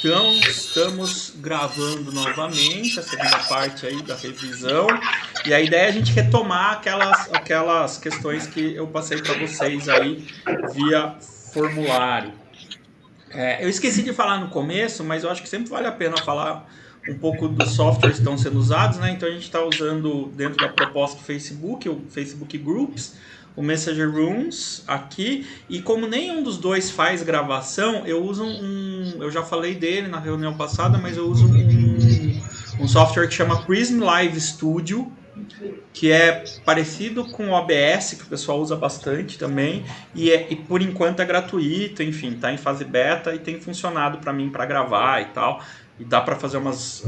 Então, estamos gravando novamente a segunda parte aí da revisão. E a ideia é a gente retomar aquelas questões que eu passei para vocês aí via formulário. Eu esqueci de falar no começo, mas eu acho que sempre vale a pena falar um pouco dos softwares que estão sendo usados, né? Então a gente está usando dentro da proposta do Facebook, o Facebook Groups, o Messenger Rooms aqui, e como nenhum dos dois faz gravação, eu uso eu já falei dele na reunião passada, mas eu uso um software que chama Prism Live Studio, que é parecido com o OBS, que o pessoal usa bastante também, e por enquanto é gratuito, enfim, está em fase beta e tem funcionado para mim para gravar e tal. E dá para fazer umas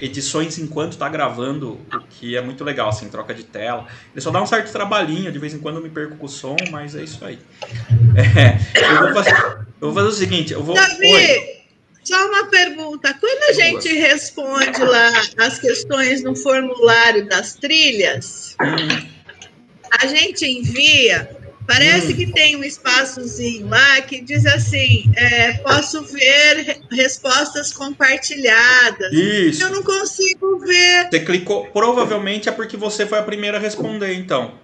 edições enquanto está gravando, o que é muito legal, assim, troca de tela. Ele só dá um certo trabalhinho, de vez em quando eu me perco com o som, mas é isso aí. Eu vou fazer o seguinte, eu vou... Davi, Oi. só uma pergunta. Quando a gente responde lá as questões no formulário das trilhas, a gente envia, parece que tem um espaçozinho lá que diz assim, posso ver respostas compartilhadas. Isso. Eu não consigo ver. Você clicou, provavelmente é porque você foi a primeira a responder, então.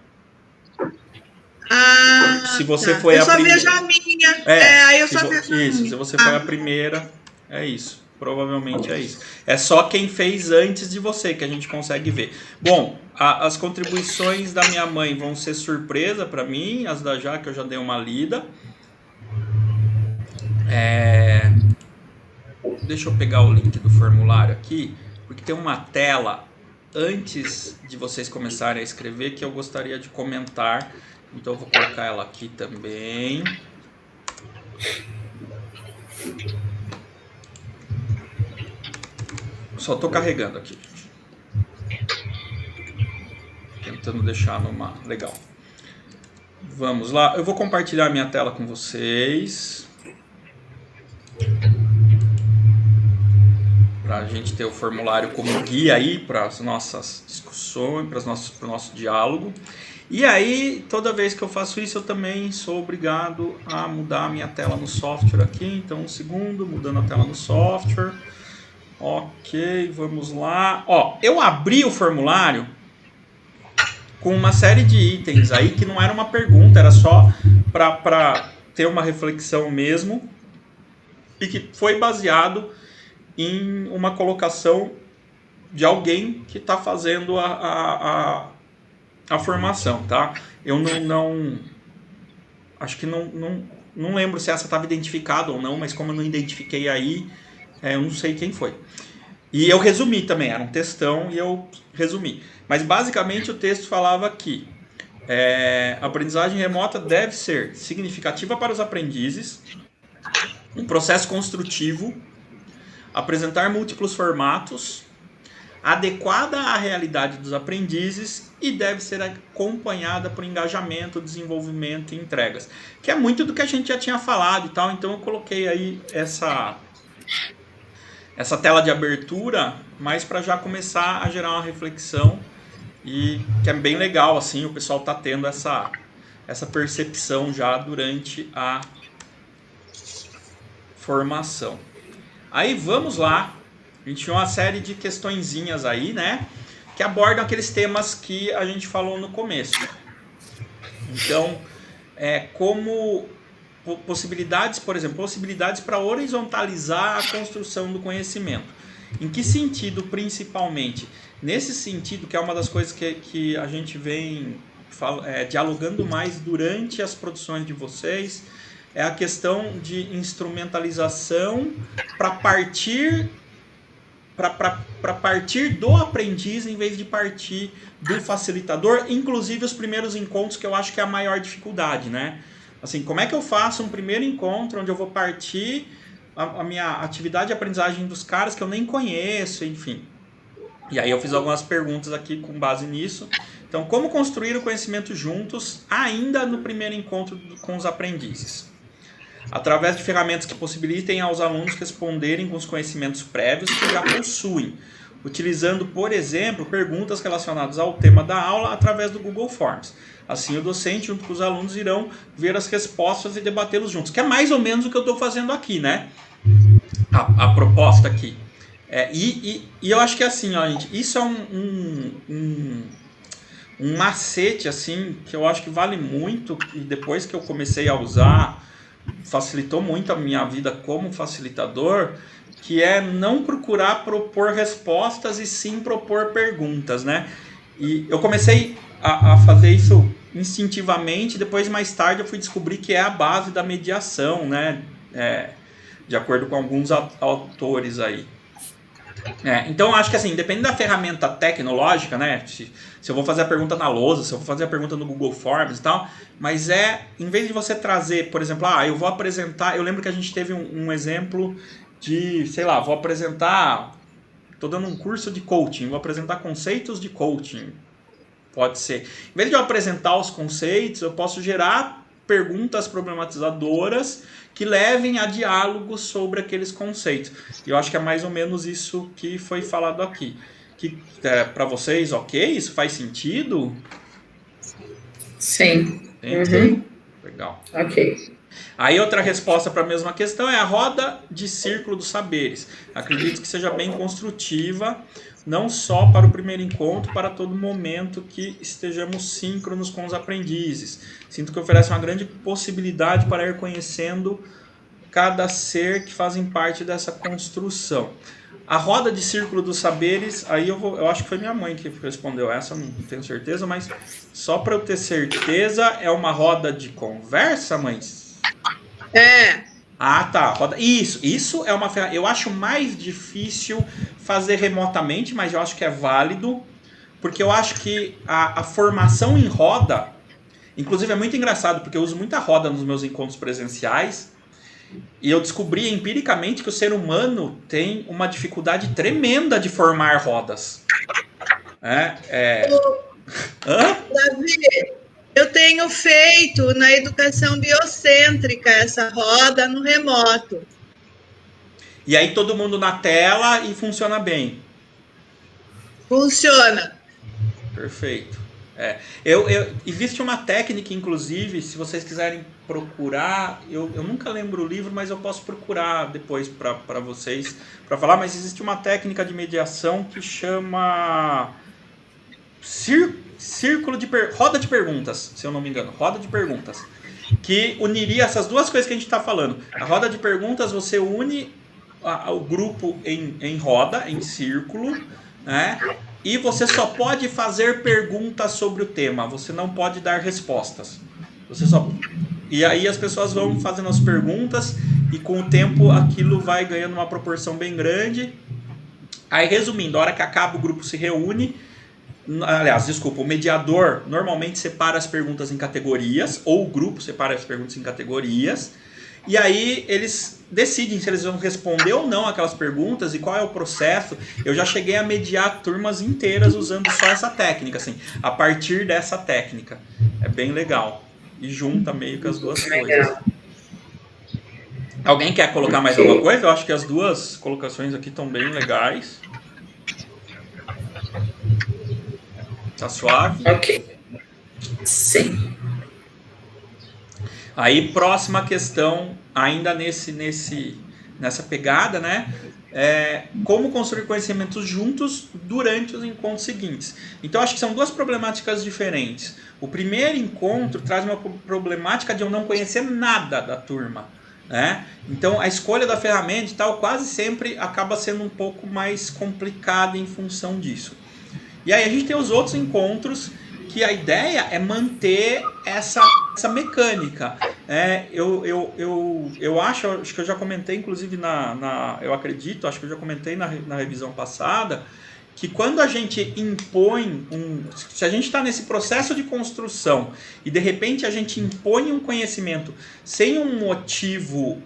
Se você Tá. foi Eu a só primeira... vejo a minha. Aí eu só vejo a minha. Se você foi a primeira, é isso. Provavelmente é isso. É só quem fez antes de você que a gente consegue ver. Bom, as contribuições da minha mãe vão ser surpresa para mim, as da Jaque eu já dei uma lida. Deixa eu pegar o link do formulário aqui, porque tem uma tela antes de vocês começarem a escrever que eu gostaria de comentar. Então eu vou colocar ela aqui também. Só estou carregando aqui. Tentando deixar numa... Legal. Vamos lá. Eu vou compartilhar minha tela com vocês. Para a gente ter o formulário como guia aí para as nossas discussões, para o nosso diálogo. E aí, toda vez que eu faço isso, eu também sou obrigado a mudar a minha tela no software aqui. Então, um segundo, mudando a tela no software. Ok, vamos lá. Ó, eu abri o formulário com uma série de itens aí que não era uma pergunta, era só para ter uma reflexão mesmo. E que foi baseado em uma colocação de alguém que está fazendo a formação, tá? Eu não acho que não lembro se essa estava identificada ou não, mas como eu não identifiquei aí, eu não sei quem foi. E eu resumi também, era um textão e eu resumi. Mas basicamente o texto falava que a aprendizagem remota deve ser significativa para os aprendizes, um processo construtivo, apresentar múltiplos formatos, adequada à realidade dos aprendizes e deve ser acompanhada por engajamento, desenvolvimento e entregas. Que é muito do que a gente já tinha falado e tal, então eu coloquei aí essa tela de abertura, mas para já começar a gerar uma reflexão e que é bem legal, assim, o pessoal está tendo essa percepção já durante a formação. Aí vamos lá, a gente tinha uma série de questõezinhas aí, né, que abordam aqueles temas que a gente falou no começo. Então, como possibilidades, por exemplo, possibilidades para horizontalizar a construção do conhecimento. Em que sentido, principalmente? Nesse sentido, que é uma das coisas que a gente vem dialogando mais durante as produções de vocês, é a questão de instrumentalização para partir do aprendiz em vez de partir do facilitador, inclusive os primeiros encontros, que eu acho que é a maior dificuldade, né? Assim, como é que eu faço um primeiro encontro onde eu vou partir a minha atividade de aprendizagem dos caras que eu nem conheço, enfim. E aí eu fiz algumas perguntas aqui com base nisso. Então, como construir o conhecimento juntos ainda no primeiro encontro com os aprendizes? Através de ferramentas que possibilitem aos alunos responderem com os conhecimentos prévios que já possuem, utilizando, por exemplo, perguntas relacionadas ao tema da aula através do Google Forms. Assim, o docente, junto com os alunos, irão ver as respostas e debatê-los juntos, que é mais ou menos o que eu estou fazendo aqui, né? a proposta aqui. E eu acho que é assim, ó, gente, isso é um macete, assim, que eu acho que vale muito, e depois que eu comecei a usar, facilitou muito a minha vida como facilitador, que é não procurar propor respostas e sim propor perguntas, né? E eu comecei a fazer isso instintivamente, depois mais tarde eu fui descobrir que é a base da mediação, né? De acordo com alguns autores aí. Então, eu acho que assim, depende da ferramenta tecnológica, né? Se eu vou fazer a pergunta na lousa, se eu vou fazer a pergunta no Google Forms e tal, mas em vez de você trazer, por exemplo, eu vou apresentar, eu lembro que a gente teve um exemplo de, sei lá, vou apresentar, estou dando um curso de coaching, vou apresentar conceitos de coaching, pode ser. Em vez de eu apresentar os conceitos, eu posso gerar perguntas problematizadoras que levem a diálogos sobre aqueles conceitos. E eu acho que é mais ou menos isso que foi falado aqui. Que para vocês, ok? Isso faz sentido? Sim. Uhum. Legal. Ok. Aí outra resposta para a mesma questão é a roda de círculo dos saberes. Acredito que seja bem construtiva, não só para o primeiro encontro, para todo momento que estejamos síncronos com os aprendizes. Sinto que oferece uma grande possibilidade para ir conhecendo cada ser que fazem parte dessa construção. A roda de círculo dos saberes, aí eu acho que foi minha mãe que respondeu essa, não tenho certeza, mas só para eu ter certeza, é uma roda de conversa, mãe? Tá. Isso é uma ferramenta. Eu acho mais difícil fazer remotamente, mas eu acho que é válido, porque eu acho que a formação em roda, inclusive é muito engraçado, porque eu uso muita roda nos meus encontros presenciais, e eu descobri empiricamente que o ser humano tem uma dificuldade tremenda de formar rodas. Davi, eu tenho feito na educação biocêntrica essa roda no remoto. E aí todo mundo na tela e funciona bem. Funciona. Perfeito. Existe uma técnica, inclusive, se vocês quiserem procurar, eu nunca lembro o livro, mas eu posso procurar depois para vocês para falar, mas existe uma técnica de mediação que chama roda de perguntas, se eu não me engano, roda de perguntas, que uniria essas duas coisas que a gente está falando. A roda de perguntas, você une o grupo em roda, em círculo, né? E você só pode fazer perguntas sobre o tema, você não pode dar respostas. E aí as pessoas vão fazendo as perguntas e com o tempo aquilo vai ganhando uma proporção bem grande. Aí, resumindo, a hora que acaba o grupo se reúne, o mediador normalmente separa as perguntas em categorias, ou o grupo separa as perguntas em categorias, e aí eles decidem se eles vão responder ou não aquelas perguntas e qual é o processo. Eu já cheguei a mediar turmas inteiras usando só essa técnica, assim, a partir dessa técnica. É bem legal. E junta meio que as duas coisas. Alguém quer colocar mais alguma coisa? Eu acho que as duas colocações aqui estão bem legais. Tá suave? Ok. Sim. Aí, próxima questão, ainda nessa pegada, né? Como construir conhecimentos juntos durante os encontros seguintes. Então, acho que são duas problemáticas diferentes. O primeiro encontro traz uma problemática de eu não conhecer nada da turma, né? Então, a escolha da ferramenta e tal quase sempre acaba sendo um pouco mais complicada em função disso. E aí a gente tem os outros encontros que a ideia é manter essa mecânica. Eu acho que eu já comentei, inclusive, acho que eu já comentei na revisão passada, que quando a gente impõe, se a gente está nesse processo de construção e de repente a gente impõe um conhecimento sem um motivo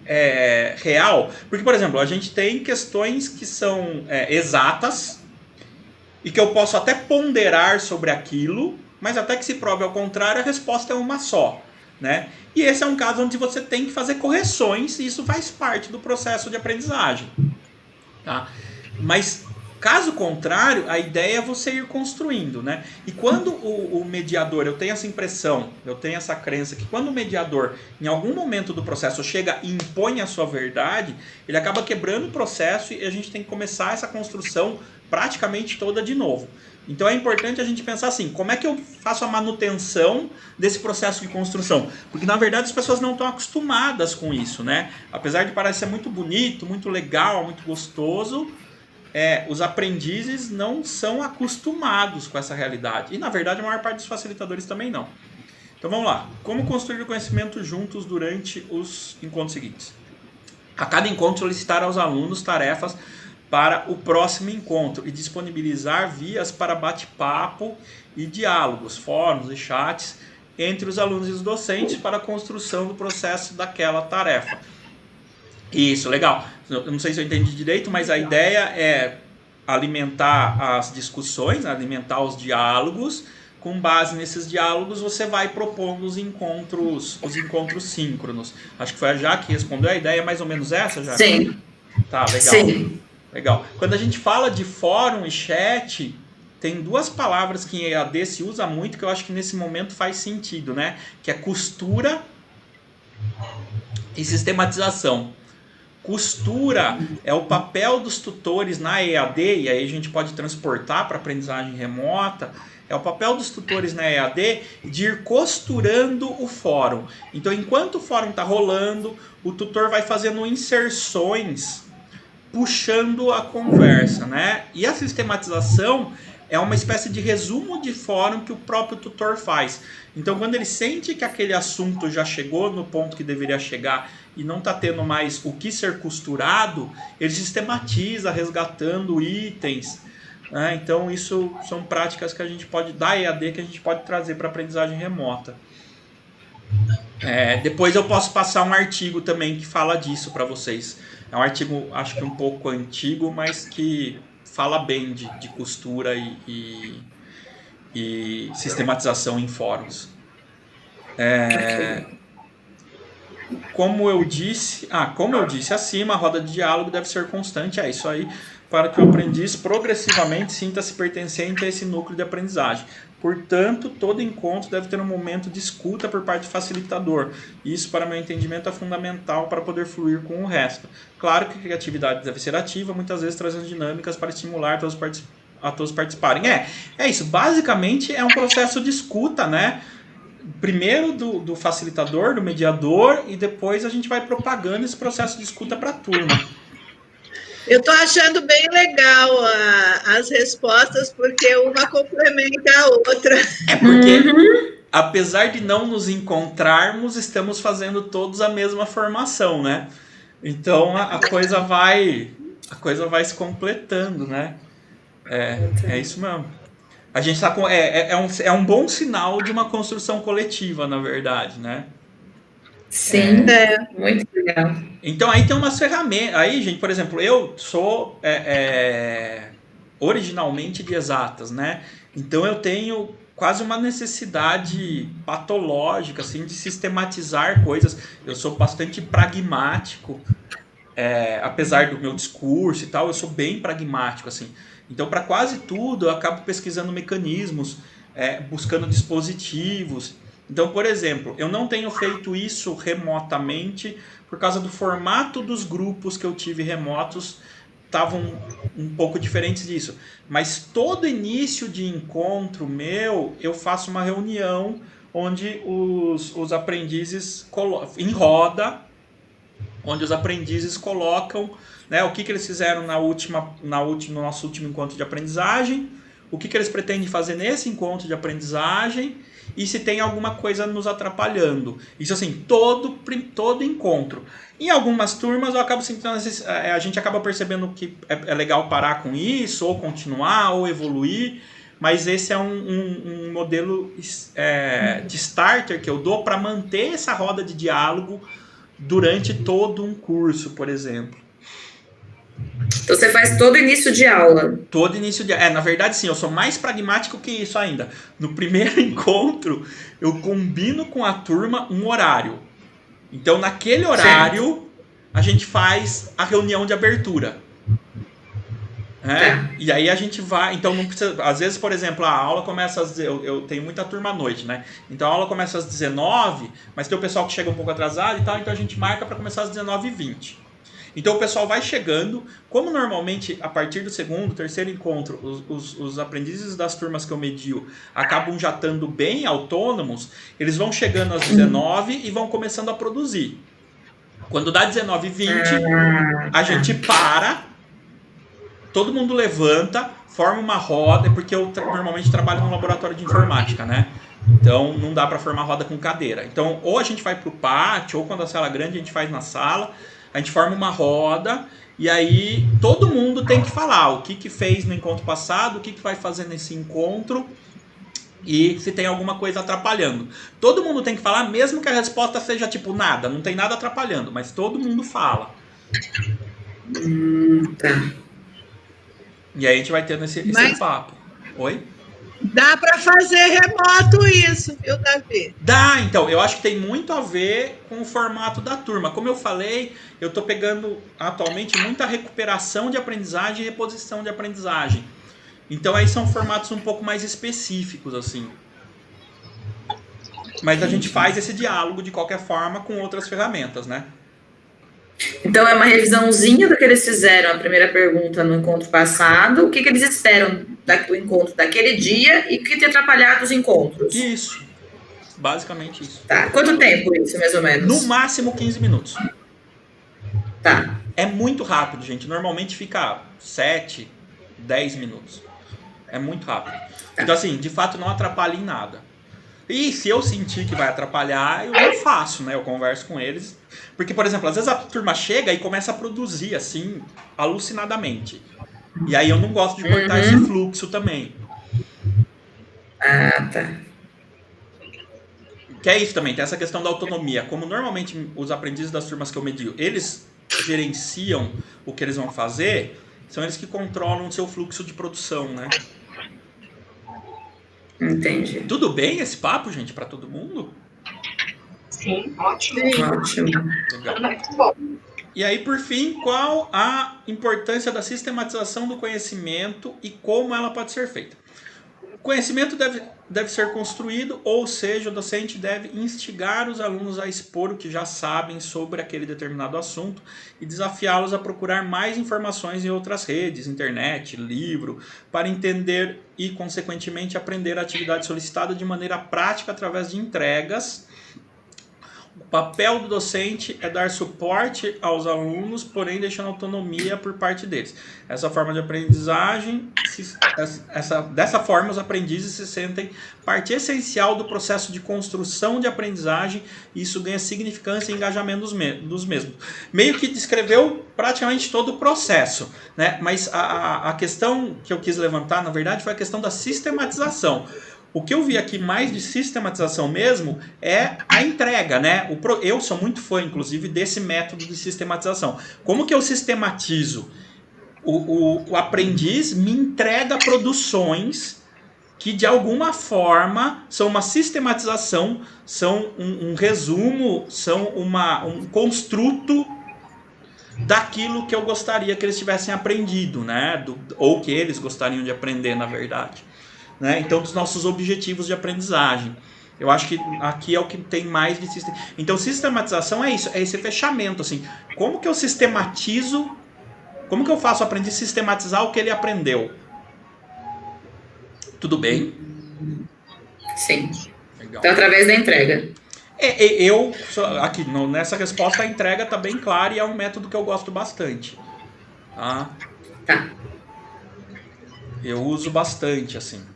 real, porque, por exemplo, a gente tem questões que são exatas, e que eu posso até ponderar sobre aquilo, mas até que se prove ao contrário, a resposta é uma só, né? E esse é um caso onde você tem que fazer correções, e isso faz parte do processo de aprendizagem, tá? Mas Caso contrário, a ideia é você ir construindo, né? E quando o mediador, eu tenho essa impressão, eu tenho essa crença que quando o mediador, em algum momento do processo, chega e impõe a sua verdade, ele acaba quebrando o processo e a gente tem que começar essa construção praticamente toda de novo. Então é importante a gente pensar assim, como é que eu faço a manutenção desse processo de construção? Porque na verdade as pessoas não estão acostumadas com isso, né? Apesar de parecer muito bonito, muito legal, muito gostoso, os aprendizes não são acostumados com essa realidade. E na verdade a maior parte dos facilitadores também não. Então vamos lá. Como construir o conhecimento juntos durante os encontros seguintes? A cada encontro solicitar aos alunos tarefas para o próximo encontro e disponibilizar vias para bate-papo e diálogos, fóruns e chats entre os alunos e os docentes para a construção do processo daquela tarefa. Isso, legal. Eu não sei se eu entendi direito, mas a ideia é alimentar as discussões, alimentar os diálogos. Com base nesses diálogos, você vai propondo os encontros síncronos. Acho que foi a Jaque que respondeu. A ideia é mais ou menos essa, Jaque? Sim. Tá, legal. Sim. Legal. Quando a gente fala de fórum e chat, tem duas palavras que em EAD se usa muito, que eu acho que nesse momento faz sentido, né? Que é costura e sistematização. Costura é o papel dos tutores na EAD, e aí a gente pode transportar para aprendizagem remota, é o papel dos tutores na EAD de ir costurando o fórum. Então, enquanto o fórum está rolando, o tutor vai fazendo inserções, puxando a conversa, né? E a sistematização é uma espécie de resumo de fórum que o próprio tutor faz. Então, quando ele sente que aquele assunto já chegou no ponto que deveria chegar e não está tendo mais o que ser costurado, ele sistematiza, resgatando itens. Né? Então, isso são práticas que a gente pode, da EAD, que a gente pode trazer para a aprendizagem remota. Depois eu posso passar um artigo também que fala disso para vocês. É um artigo, acho que um pouco antigo, mas que fala bem de costura e sistematização em fóruns. Como eu disse acima, a roda de diálogo deve ser constante. É isso aí, para que o aprendiz progressivamente sinta-se pertencente a esse núcleo de aprendizagem. Portanto, todo encontro deve ter um momento de escuta por parte do facilitador. Isso, para meu entendimento, é fundamental para poder fluir com o resto. Claro que a criatividade deve ser ativa, muitas vezes trazendo dinâmicas para estimular a todos participarem. É isso. Basicamente, é um processo de escuta, né? Primeiro do facilitador, do mediador, e depois a gente vai propagando esse processo de escuta para a turma. Eu estou achando bem legal as respostas, porque uma complementa a outra. Porque, apesar de não nos encontrarmos, estamos fazendo todos a mesma formação, né? Então, a coisa vai se completando, né? É isso mesmo. A gente está com... É um bom sinal de uma construção coletiva, na verdade, né? Sim, muito legal. Então, aí tem umas ferramentas. Aí, gente, por exemplo, eu sou originalmente de exatas, né? Então, eu tenho quase uma necessidade patológica, assim, de sistematizar coisas. Eu sou bastante pragmático, apesar do meu discurso e tal, eu sou bem pragmático, assim. Então, para quase tudo, eu acabo pesquisando mecanismos, buscando dispositivos. Então, por exemplo, eu não tenho feito isso remotamente por causa do formato dos grupos que eu tive remotos, estavam um pouco diferentes disso. Mas todo início de encontro meu, eu faço uma reunião onde os aprendizes em roda, onde os aprendizes colocam, né, o que eles fizeram no nosso último encontro de aprendizagem, o que eles pretendem fazer nesse encontro de aprendizagem e se tem alguma coisa nos atrapalhando. Isso assim, todo encontro. Em algumas turmas eu acabo sentindo, a gente acaba percebendo que é legal parar com isso, ou continuar, ou evoluir, mas esse é um modelo de starter que eu dou para manter essa roda de diálogo durante todo um curso, por exemplo. Então você faz todo início de aula? Todo início de aula. Na verdade, sim, eu sou mais pragmático que isso ainda. No primeiro encontro, eu combino com a turma um horário. Então, naquele horário, a gente faz a reunião de abertura. né? E aí a gente vai, então não precisa, às vezes, por exemplo, a aula começa às, eu tenho muita turma à noite, né? Então a aula começa às 19, mas tem o pessoal que chega um pouco atrasado e tal, então a gente marca para começar às 19h20. Então o pessoal vai chegando, como normalmente a partir do segundo, terceiro encontro, os aprendizes das turmas que eu medio acabam já estando bem autônomos, eles vão chegando às 19 e vão começando a produzir. Quando dá 19h20, a gente para, todo mundo levanta, forma uma roda, porque eu normalmente trabalho no laboratório de informática, né? Então não dá para formar roda com cadeira. Então ou a gente vai para o pátio, ou quando a sala é grande a gente faz na sala, a gente forma uma roda e aí todo mundo tem que falar o que fez no encontro passado, o que vai fazer nesse encontro e se tem alguma coisa atrapalhando. Todo mundo tem que falar, mesmo que a resposta seja tipo nada, não tem nada atrapalhando, mas todo mundo fala. Tá. E aí a gente vai tendo esse papo. Oi? Dá para fazer remoto isso, viu, Davi? Dá, então. Eu acho que tem muito a ver com o formato da turma. Como eu falei, eu estou pegando atualmente muita recuperação de aprendizagem e reposição de aprendizagem. Então aí são formatos um pouco mais específicos, assim. Mas a gente faz esse diálogo de qualquer forma com outras ferramentas, né? Então é uma revisãozinha do que eles fizeram, a primeira pergunta no encontro passado, o que eles esperam do encontro daquele dia e o que tem atrapalhado os encontros. Isso, basicamente isso. Tá, quanto tempo isso, mais ou menos? No máximo 15 minutos. Tá. É muito rápido, gente, normalmente fica 7, 10 minutos. É muito rápido. Tá. Então assim, de fato não atrapalha em nada. E se eu sentir que vai atrapalhar, eu não faço, né? Eu converso com eles. Porque, por exemplo, às vezes a turma chega e começa a produzir, assim, alucinadamente. E aí eu não gosto de cortar esse fluxo também. Ah, tá. Que é isso também, tem essa questão da autonomia. Como normalmente os aprendizes das turmas que eu medio, eles gerenciam o que eles vão fazer, são eles que controlam o seu fluxo de produção, né? Entendi. Tudo bem esse papo, gente, para todo mundo? Sim, ótimo. Ótimo. Legal. Muito bom. E aí, por fim, qual a importância da sistematização do conhecimento e como ela pode ser feita? O conhecimento deve ser construído, ou seja, o docente deve instigar os alunos a expor o que já sabem sobre aquele determinado assunto e desafiá-los a procurar mais informações em outras redes, internet, livro, para entender e, consequentemente, aprender a atividade solicitada de maneira prática através de entregas. O papel do docente é dar suporte aos alunos, porém deixando autonomia por parte deles. Essa forma de aprendizagem, dessa forma os aprendizes se sentem parte essencial do processo de construção de aprendizagem e isso ganha significância e engajamento dos mesmos. Meio que descreveu praticamente todo o processo, né? Mas a questão que eu quis levantar, na verdade, foi a questão da sistematização. O que eu vi aqui mais de sistematização mesmo é a entrega, né? Eu sou muito fã, inclusive, desse método de sistematização. Como que eu sistematizo? O aprendiz me entrega produções que, de alguma forma, são uma sistematização, são um resumo, são um construto daquilo que eu gostaria que eles tivessem aprendido, né? Ou que eles gostariam de aprender, na verdade. Né? Então, dos nossos objetivos de aprendizagem. Eu acho que aqui é o que tem mais de sistema. Então, sistematização é isso, é esse fechamento. Assim, como que eu sistematizo, como que eu faço o aprendiz sistematizar o que ele aprendeu? Tudo bem? Sim. Legal. Então, através da entrega. Aqui, nessa resposta, a entrega está bem clara e é um método que eu gosto bastante. Tá? Eu uso bastante, assim.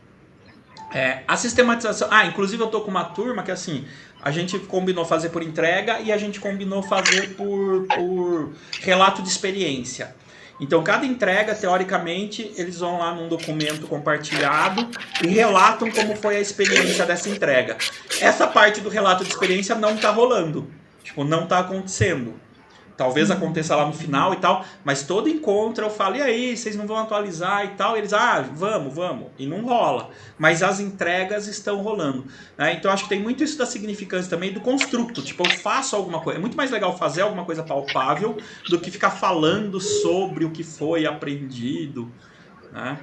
A sistematização... inclusive eu tô com uma turma que assim, a gente combinou fazer por entrega e a gente combinou fazer por relato de experiência. Então, cada entrega, teoricamente, eles vão lá num documento compartilhado e relatam como foi a experiência dessa entrega. Essa parte do relato de experiência não tá rolando. Tipo, não tá acontecendo. Talvez aconteça lá no final e tal, mas todo encontro eu falo, e aí, vocês não vão atualizar e tal? E eles, vamos. E não rola. Mas as entregas estão rolando. Né? Então, acho que tem muito isso da significância também do construto. Tipo, eu faço alguma coisa. É muito mais legal fazer alguma coisa palpável do que ficar falando sobre o que foi aprendido. né?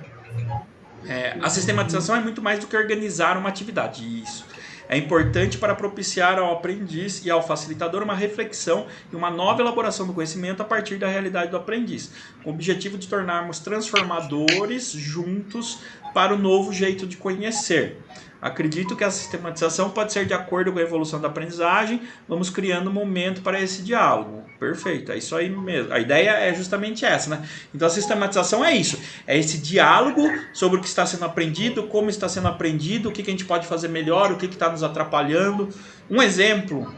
A sistematização é muito mais do que organizar uma atividade. Isso é importante para propiciar ao aprendiz e ao facilitador uma reflexão e uma nova elaboração do conhecimento a partir da realidade do aprendiz, com o objetivo de tornarmos transformadores juntos para o novo jeito de conhecer. Acredito que a sistematização pode ser de acordo com a evolução da aprendizagem, vamos criando um momento para esse diálogo. Perfeito, é isso aí mesmo. A ideia é justamente essa, né? Então a sistematização é isso, é esse diálogo sobre o que está sendo aprendido, como está sendo aprendido, o que a gente pode fazer melhor, o que está nos atrapalhando. Um exemplo,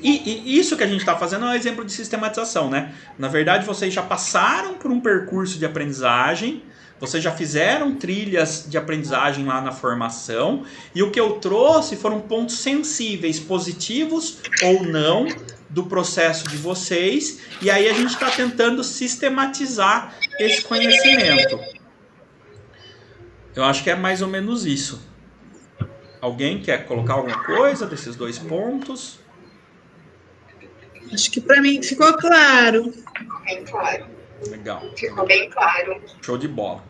isso que a gente está fazendo é um exemplo de sistematização, né? Na verdade, vocês já passaram por um percurso de aprendizagem, vocês já fizeram trilhas de aprendizagem lá na formação, e o que eu trouxe foram pontos sensíveis, positivos ou não, do processo de vocês, e aí a gente está tentando sistematizar esse conhecimento. Eu acho que é mais ou menos isso. Alguém quer colocar alguma coisa desses 2 pontos? Acho que para mim ficou claro. Bem claro. Legal. Ficou bem claro. Show de bola.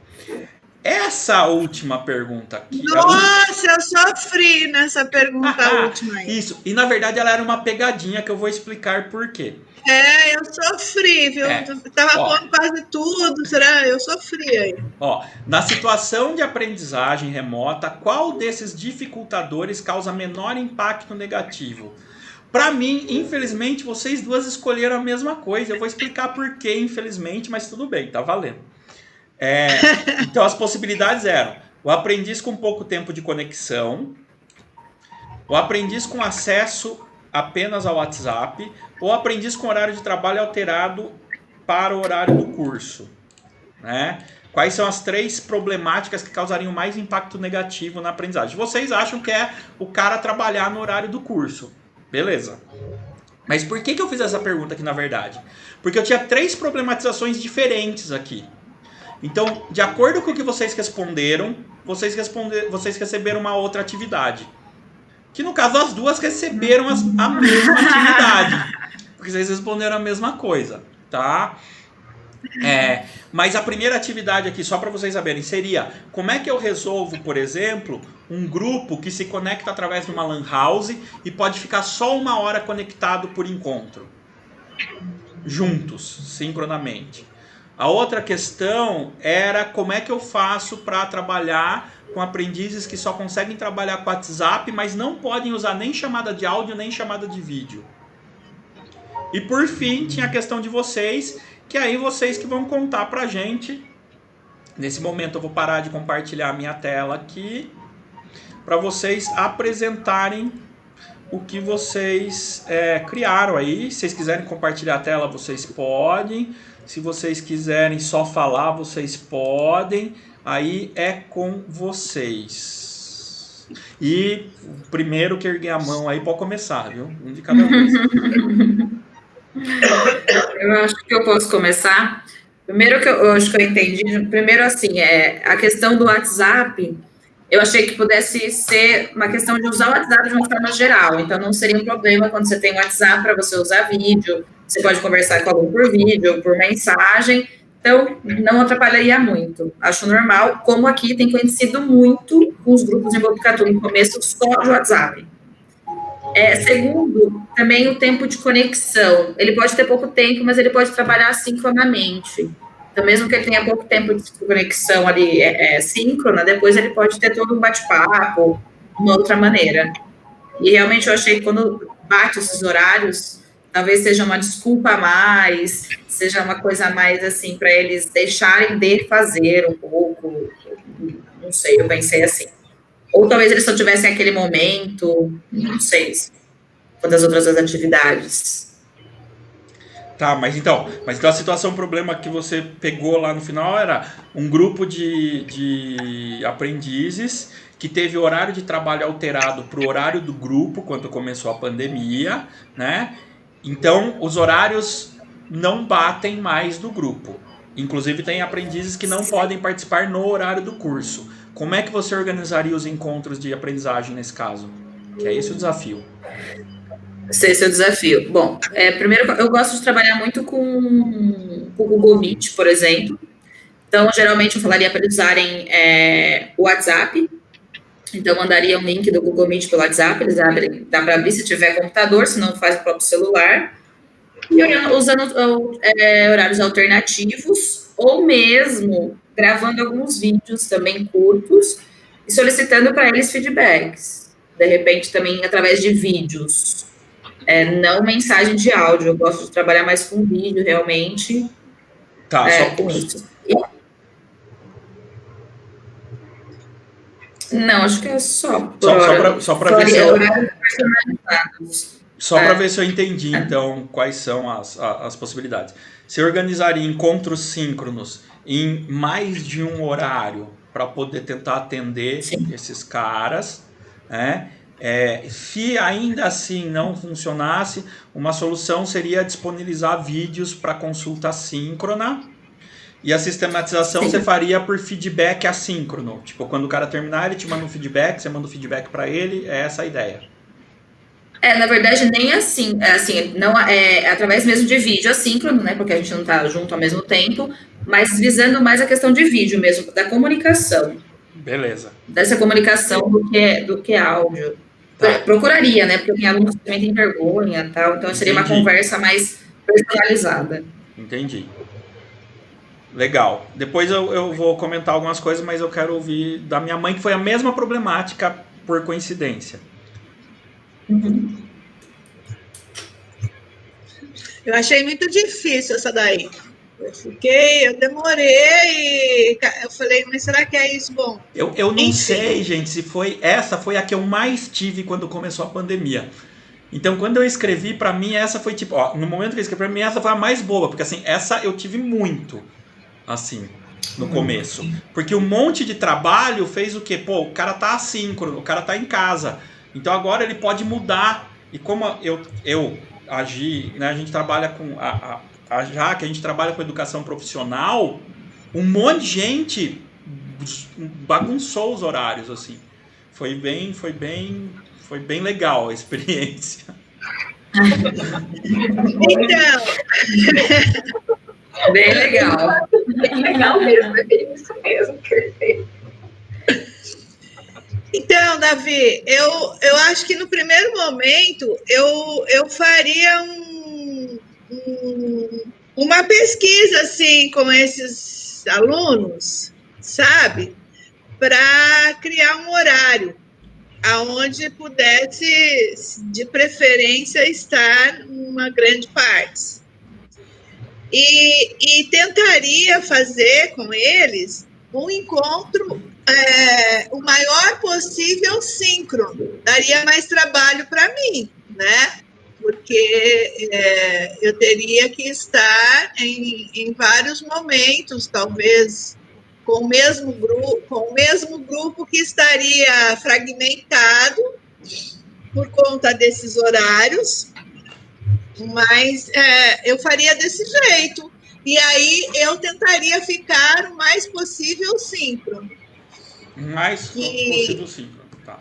Essa última pergunta aqui... Nossa, eu sofri nessa pergunta última aí. Isso. E na verdade ela era uma pegadinha que eu vou explicar por quê. Eu sofri, viu? Tava pondo quase tudo, será? Eu sofri aí. Na situação de aprendizagem remota, qual desses dificultadores causa menor impacto negativo? Para mim, infelizmente, vocês duas escolheram a mesma coisa. Eu vou explicar por quê, infelizmente, mas tudo bem, tá valendo. Então, as possibilidades eram o aprendiz com pouco tempo de conexão, o aprendiz com acesso apenas ao WhatsApp, ou o aprendiz com horário de trabalho alterado para o horário do curso, né? Quais são as 3 problemáticas que causariam mais impacto negativo na aprendizagem? Vocês acham que é o cara trabalhar no horário do curso. Beleza. Mas por que eu fiz essa pergunta aqui, na verdade? Porque eu tinha 3 problematizações diferentes aqui. Então, de acordo com o que vocês responderam, vocês receberam uma outra atividade. Que no caso, as duas receberam a mesma atividade. Porque vocês responderam a mesma coisa, tá? Mas a primeira atividade aqui, só para vocês saberem, seria como é que eu resolvo, por exemplo, um grupo que se conecta através de uma LAN house e pode ficar só 1 hora conectado por encontro. Juntos, sincronamente. A outra questão era como é que eu faço para trabalhar com aprendizes que só conseguem trabalhar com WhatsApp, mas não podem usar nem chamada de áudio, nem chamada de vídeo. E por fim, tinha a questão de vocês, que aí vocês que vão contar pra gente. Nesse momento eu vou parar de compartilhar a minha tela aqui, para vocês apresentarem o que vocês criaram aí. Se vocês quiserem compartilhar a tela, vocês podem. Se vocês quiserem só falar, vocês podem. Aí é com vocês. E o primeiro que erguer a mão aí pode começar, viu? Um de cada vez. Eu acho que eu posso começar. Primeiro que eu acho que eu entendi. Primeiro, assim, a questão do WhatsApp, eu achei que pudesse ser uma questão de usar o WhatsApp de uma forma geral. Então, não seria um problema quando você tem o WhatsApp para você usar vídeo. Você pode conversar com alguém por vídeo, por mensagem. Então, não atrapalharia muito. Acho normal, como aqui tem conhecido muito com os grupos de Botucatu no começo só de WhatsApp. Segundo, também o tempo de conexão. Ele pode ter pouco tempo, mas ele pode trabalhar sincronamente. Então, mesmo que ele tenha pouco tempo de conexão ali síncrona, depois ele pode ter todo um bate-papo, uma outra maneira. E realmente eu achei que quando bate esses horários, talvez seja uma desculpa a mais, seja uma coisa a mais, assim, para eles deixarem de fazer um pouco, não sei, eu pensei assim. Ou talvez eles só tivessem aquele momento, não sei, uma das outras atividades. Tá, mas então a situação, o problema que você pegou lá no final era um grupo de aprendizes que teve o horário de trabalho alterado para o horário do grupo quando começou a pandemia, né? Então, os horários não batem mais do grupo. Inclusive, tem aprendizes que não podem participar no horário do curso. Como é que você organizaria os encontros de aprendizagem nesse caso? Que é esse o desafio. Esse é o desafio. Bom, primeiro, eu gosto de trabalhar muito com o Google Meet, por exemplo, Então, geralmente, eu falaria para eles usarem o WhatsApp. Então, eu mandaria um link do Google Meet pelo WhatsApp, eles abrem, dá para abrir se tiver computador, se não faz o próprio celular. E usando horários alternativos, ou mesmo gravando alguns vídeos também curtos e solicitando para eles feedbacks. De repente, também através de vídeos, não mensagem de áudio. Eu gosto de trabalhar mais com vídeo, realmente, Tá, com isso. Não, acho que é só. Só para ver se eu... Só para É. ver se eu entendi, então, quais são as possibilidades. Você organizaria encontros síncronos em mais de um horário para poder tentar atender Sim. esses caras, né? Se ainda assim não funcionasse, uma solução seria disponibilizar vídeos para consulta síncrona, e a sistematização Sim. você faria por feedback assíncrono. Tipo, quando o cara terminar, ele te manda um feedback, você manda um feedback para ele, é essa a ideia. Na verdade, nem assim, não através mesmo de vídeo assíncrono, né? Porque a gente não está junto ao mesmo tempo, mas visando mais a questão de vídeo mesmo, da comunicação. Beleza. Dessa comunicação do que áudio. Tá. Procuraria, né? Porque tem alunos que também têm vergonha e tal, então seria uma conversa mais personalizada. Entendi. Legal. Depois eu vou comentar algumas coisas, mas eu quero ouvir da minha mãe, que foi a mesma problemática por coincidência. Uhum. Eu achei muito difícil essa daí. Eu demorei e eu falei, mas será que é isso? Bom, eu não sei, gente, se essa foi a que eu mais tive quando começou a pandemia. Então, quando eu escrevi, pra mim, essa foi tipo... no momento que eu escrevi, pra mim, essa foi a mais boa. Porque, assim, essa eu tive muito, assim, no começo. Porque um monte de trabalho fez o quê? Pô, o cara tá assíncrono, o cara tá em casa. Então, agora ele pode mudar. E como eu agi... Né, a gente trabalha com... Já que a gente trabalha com educação profissional, um monte de gente bagunçou os horários, assim. Foi bem legal a experiência. Então, Bem legal. Legal mesmo, é bem isso mesmo, perfeito. Então, Davi, eu acho que no primeiro momento eu faria uma pesquisa assim com esses alunos, sabe? Para criar um horário aonde pudesse, de preferência, estar uma grande parte. E tentaria fazer com eles um encontro o maior possível síncrono. Daria mais trabalho para mim, né? Porque eu teria que estar em vários momentos, talvez com o mesmo grupo que estaria fragmentado por conta desses horários, mas eu faria desse jeito. E aí eu tentaria ficar o mais possível síncrono. Mais possível síncrono, tá.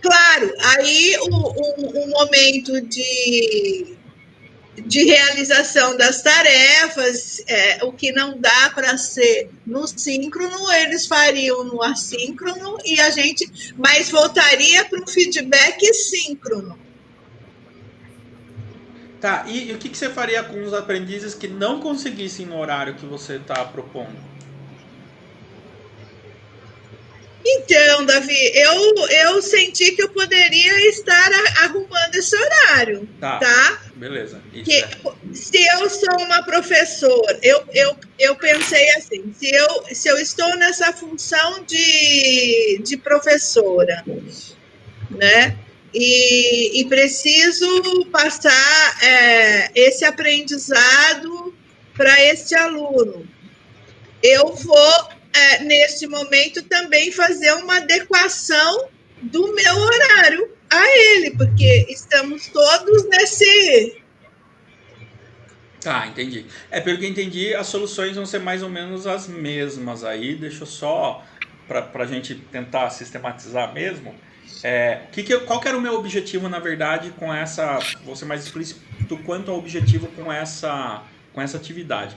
Claro, aí o momento de realização das tarefas, o que não dá para ser no síncrono, eles fariam no assíncrono e a gente mais voltaria para um feedback síncrono. Tá, e o que você faria com os aprendizes que não conseguissem no horário que você está propondo? Então, Davi, eu senti que eu poderia estar arrumando esse horário, tá? Beleza. Se eu sou uma professora, eu pensei assim, se eu estou nessa função de professora, né? E preciso passar esse aprendizado para este aluno. Eu vou, neste momento, também fazer uma adequação do meu horário a ele, porque estamos todos nesse... Tá, entendi. Pelo que eu entendi, as soluções vão ser mais ou menos as mesmas aí. Deixa eu só, pra gente tentar sistematizar mesmo. Qual que era o meu objetivo, na verdade, com essa... Vou ser mais explícito quanto ao objetivo com essa atividade.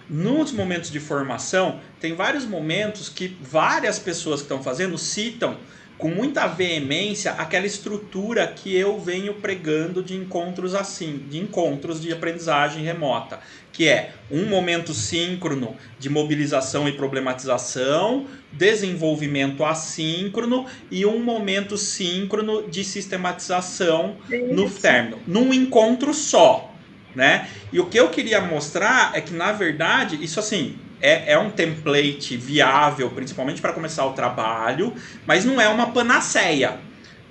nos momentos de formação, tem vários momentos que várias pessoas que estão fazendo citam com muita veemência aquela estrutura que eu venho pregando de encontros assim, de encontros de aprendizagem remota, que é um momento síncrono de mobilização e problematização, desenvolvimento assíncrono e um momento síncrono de sistematização no término, num encontro só, né? E o que eu queria mostrar é que, na verdade, isso assim é um template viável, principalmente para começar o trabalho, mas não é uma panaceia,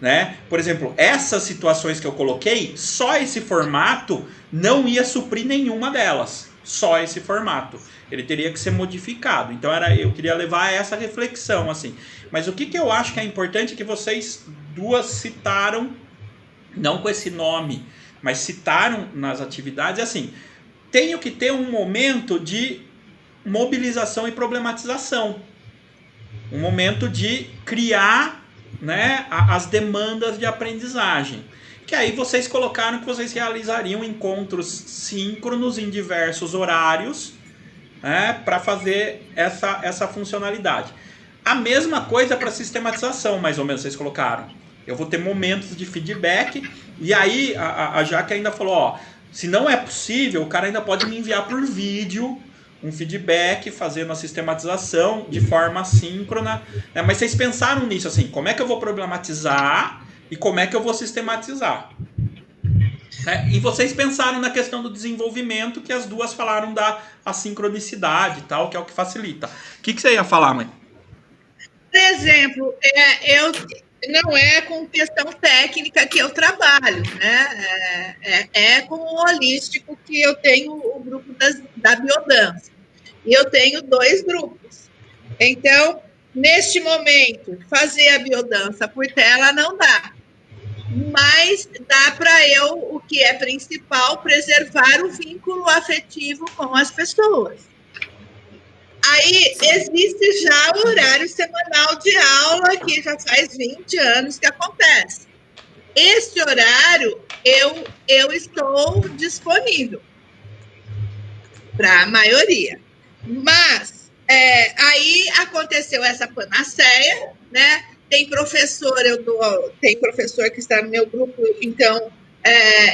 né? Por exemplo, essas situações que eu coloquei, só esse formato não ia suprir nenhuma delas. Só esse formato. Ele teria que ser modificado. Então eu queria levar a essa reflexão, assim. Mas o que eu acho que é importante é que vocês duas citaram, não com esse nome, mas citaram nas atividades, assim, tenho que ter um momento de mobilização e problematização. Um momento de criar, né, as demandas de aprendizagem. Que aí vocês colocaram que vocês realizariam encontros síncronos em diversos horários, né, para fazer essa funcionalidade. A mesma coisa para sistematização, mais ou menos, vocês colocaram. Eu vou ter momentos de feedback, e aí a Jaque ainda falou, ó, se não é possível, o cara ainda pode me enviar por vídeo um feedback, fazendo a sistematização de forma assíncrona, né? Mas vocês pensaram nisso, assim, como é que eu vou problematizar e como é que eu vou sistematizar? E vocês pensaram na questão do desenvolvimento, que as duas falaram da assincronicidade e tal, que é o que facilita. O que você ia falar, mãe? Por exemplo, não é com questão técnica que eu trabalho, né? É com o holístico que eu tenho o grupo da biodança. E eu tenho 2 grupos. Então, neste momento, fazer a biodança por tela não dá. Mas dá para eu, o que é principal, preservar o vínculo afetivo com as pessoas. Aí existe já o horário semanal de aula, que já faz 20 anos que acontece. Esse horário eu estou disponível para a maioria. Mas aí aconteceu essa panaceia, né? Tem professor que está no meu grupo, então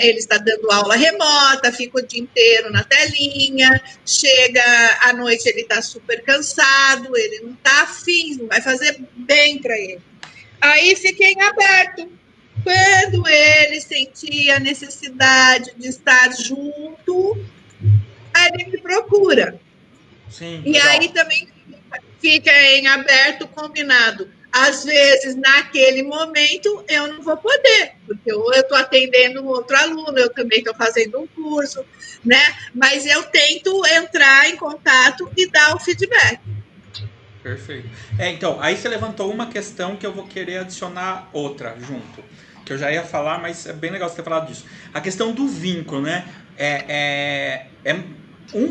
ele está dando aula remota, fica o dia inteiro na telinha, chega à noite, ele está super cansado, ele não está afim, não vai fazer bem para ele. Aí fiquei em aberto. Quando ele sentia a necessidade de estar junto, ele me procura. Sim, e aí também fica em aberto, combinado. Às vezes, naquele momento, eu não vou poder, porque ou eu estou atendendo um outro aluno, eu também estou fazendo um curso, né? Mas eu tento entrar em contato e dar o feedback. Perfeito. Então, aí você levantou uma questão que eu vou querer adicionar outra junto, que eu já ia falar, mas é bem legal você ter falado disso. A questão do vínculo, né?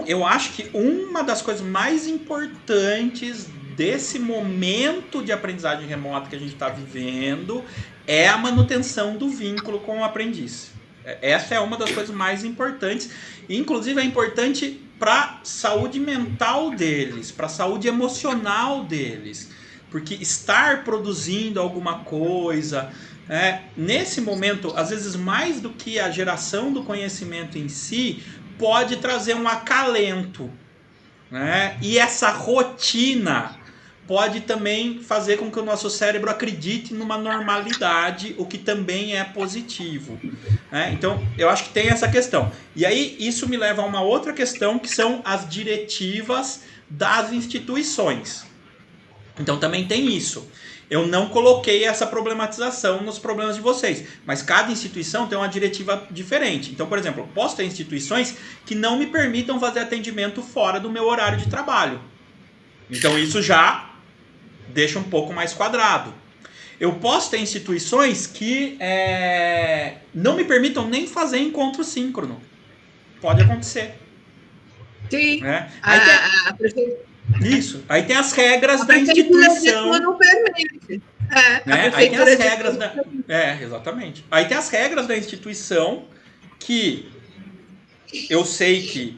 Eu acho que uma das coisas mais importantes desse momento de aprendizagem remota que a gente está vivendo é a manutenção do vínculo com o aprendiz. Essa é uma das coisas mais importantes. Inclusive é importante para a saúde mental deles, para a saúde emocional deles. Porque estar produzindo alguma coisa, nesse momento, às vezes mais do que a geração do conhecimento em si, pode trazer um acalento, né? E essa rotina pode também fazer com que o nosso cérebro acredite numa normalidade, o que também é positivo, né? Então, eu acho que tem essa questão. E aí, isso me leva a uma outra questão, que são as diretivas das instituições. Então, também tem isso. Eu não coloquei essa problematização nos problemas de vocês, mas cada instituição tem uma diretiva diferente. Então, por exemplo, posso ter instituições que não me permitam fazer atendimento fora do meu horário de trabalho. Então, isso já deixa um pouco mais quadrado. Eu posso ter instituições que não me permitam nem fazer encontro síncrono. Pode acontecer. Sim. Né? Isso. Aí tem as regras da instituição. Não permite. Né? Aí tem as regras exatamente. Aí tem as regras da instituição que eu sei que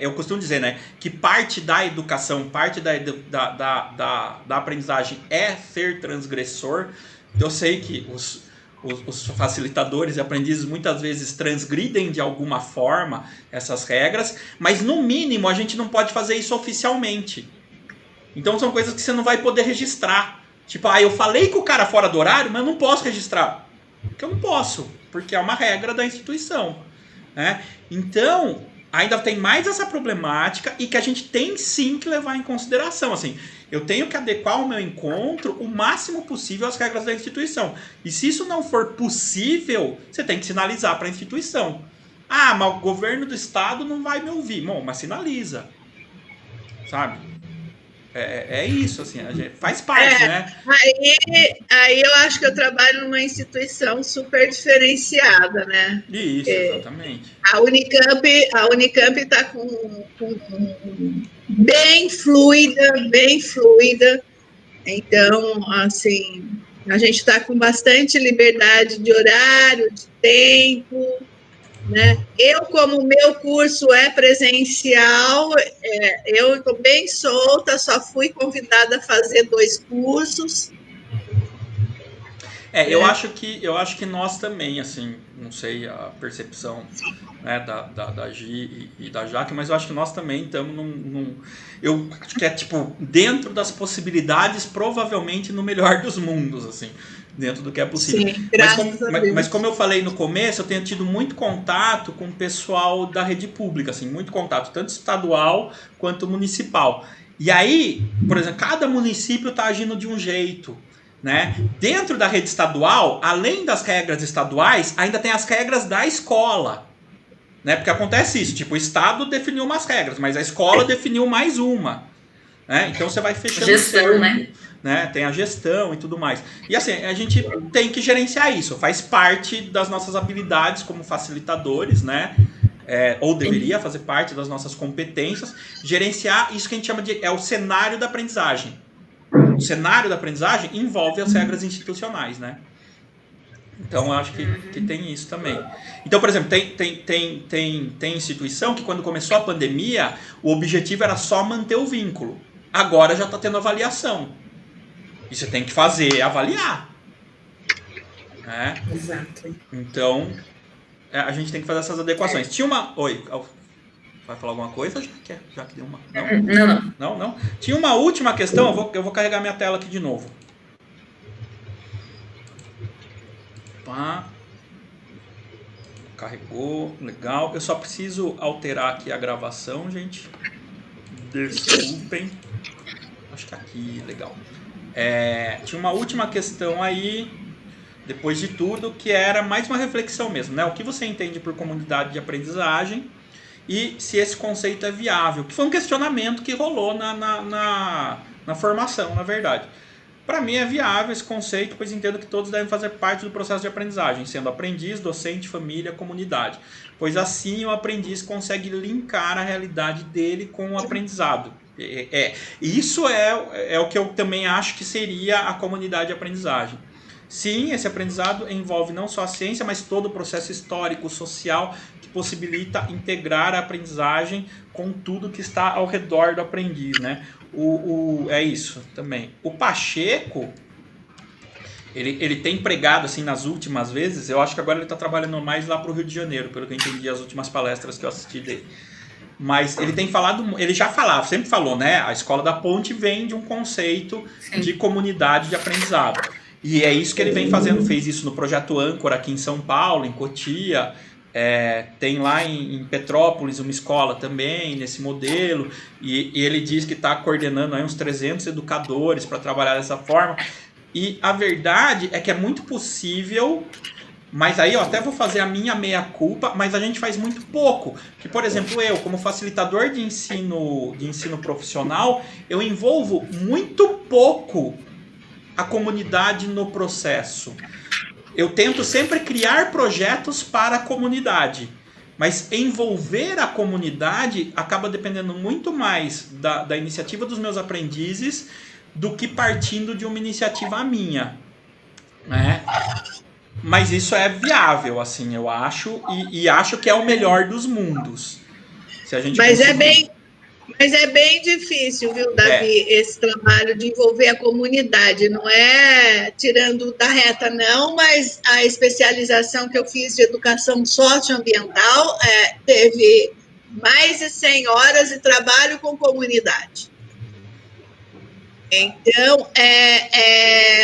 eu costumo dizer, né, que parte da educação, parte da aprendizagem é ser transgressor. Eu sei que os facilitadores e aprendizes muitas vezes transgridem de alguma forma essas regras, mas no mínimo a gente não pode fazer isso oficialmente. Então são coisas que você não vai poder registrar. Tipo, eu falei com o cara fora do horário, mas eu não posso registrar. Porque eu não posso, porque é uma regra da instituição, né? Então, ainda tem mais essa problemática e que a gente tem sim que levar em consideração. Assim, eu tenho que adequar o meu encontro o máximo possível às regras da instituição. E se isso não for possível, você tem que sinalizar para a instituição. Mas o governo do estado não vai me ouvir. Bom, mas sinaliza. Sabe? É isso, assim, a gente faz parte, né? Aí eu acho que eu trabalho numa instituição super diferenciada, né? Isso, exatamente. A Unicamp está com bem fluida. Então, assim, a gente está com bastante liberdade de horário, de tempo, né? Eu, como o meu curso é presencial, eu estou bem solta, só fui convidada a fazer 2 cursos. Eu acho que nós também, assim, não sei a percepção, né, da Gi e da Jaque, mas eu acho que nós também estamos eu acho que tipo, dentro das possibilidades, provavelmente no melhor dos mundos, assim, dentro do que é possível. Sim, graças a Deus. Mas como eu falei no começo, eu tenho tido muito contato com o pessoal da rede pública, assim, muito contato, tanto estadual quanto municipal. E aí, por exemplo, cada município está agindo de um jeito, né? Dentro da rede estadual, além das regras estaduais, ainda tem as regras da escola, né? Porque acontece isso, tipo, o estado definiu umas regras, mas a escola definiu mais uma, né? Então você vai fechando gestão, né? Tem a gestão e tudo mais. E assim, a gente tem que gerenciar isso, faz parte das nossas habilidades como facilitadores, né? Ou deveria fazer parte das nossas competências, gerenciar isso que a gente chama de o cenário da aprendizagem. O cenário da aprendizagem envolve as regras institucionais, né? Então, eu acho que tem isso também. Então, por exemplo, tem instituição que quando começou a pandemia, o objetivo era só manter o vínculo. Agora já está tendo avaliação. E você tem que avaliar. Né? Exato. Então, a gente tem que fazer essas adequações. Tinha uma... Oi, vai falar alguma coisa? Já que deu uma... Não? Tinha uma última questão, eu vou carregar minha tela aqui de novo. Pá. Carregou, legal. Eu só preciso alterar aqui a gravação, gente. Desculpem. Acho que aqui, legal. Tinha uma última questão aí, depois de tudo, que era mais uma reflexão mesmo, né? O que você entende por comunidade de aprendizagem e se esse conceito é viável, que foi um questionamento que rolou na formação, na verdade. Para mim é viável esse conceito, pois entendo que todos devem fazer parte do processo de aprendizagem, sendo aprendiz, docente, família, comunidade, pois assim o aprendiz consegue linkar a realidade dele com o aprendizado. Isso é o que eu também acho que seria a comunidade de aprendizagem. Sim, esse aprendizado envolve não só a ciência, mas todo o processo histórico, social, que possibilita integrar a aprendizagem com tudo que está ao redor do aprendiz, né? É isso também. O Pacheco, ele tem pregado assim nas últimas vezes, eu acho que agora ele está trabalhando mais lá para o Rio de Janeiro, pelo que eu entendi as últimas palestras que eu assisti dele. Mas ele tem falado, ele já falava, sempre falou, né? A Escola da Ponte vem de um conceito de comunidade de aprendizado. E é isso que ele vem fazendo, fez isso no Projeto Âncora aqui em São Paulo, em Cotia, tem lá em Petrópolis uma escola também nesse modelo, e ele diz que está coordenando aí uns 300 educadores para trabalhar dessa forma. E a verdade é que é muito possível, mas aí eu até vou fazer a minha meia-culpa, mas a gente faz muito pouco. Que, por exemplo, eu, como facilitador de ensino profissional, eu envolvo muito pouco a comunidade no processo. Eu tento sempre criar projetos para a comunidade, mas envolver a comunidade acaba dependendo muito mais da iniciativa dos meus aprendizes do que partindo de uma iniciativa minha, né? Mas isso é viável, assim, eu acho, e acho que é o melhor dos mundos. Se a gente Mas conseguir. é bem difícil, viu, Davi, esse trabalho de envolver a comunidade. Não é tirando da reta, não, mas a especialização que eu fiz de educação socioambiental teve mais de 100 horas de trabalho com comunidade. Então,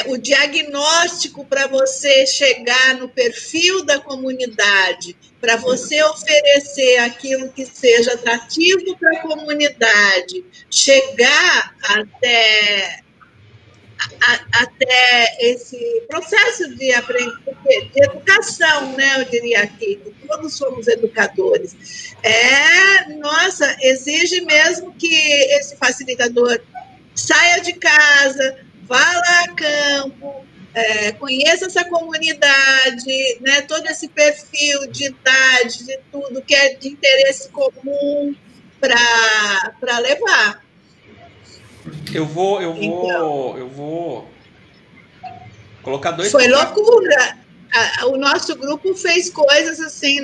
o diagnóstico para você chegar no perfil da comunidade, para você oferecer aquilo que seja atrativo para a comunidade, chegar até esse processo de educação, né? Eu diria aqui, todos somos educadores. Nossa, exige mesmo que esse facilitador saia de casa, vá lá a campo, conheça essa comunidade, né, todo esse perfil de idade, de tudo que é de interesse comum para levar. Eu vou colocar dois. Foi loucura. O nosso grupo fez coisas assim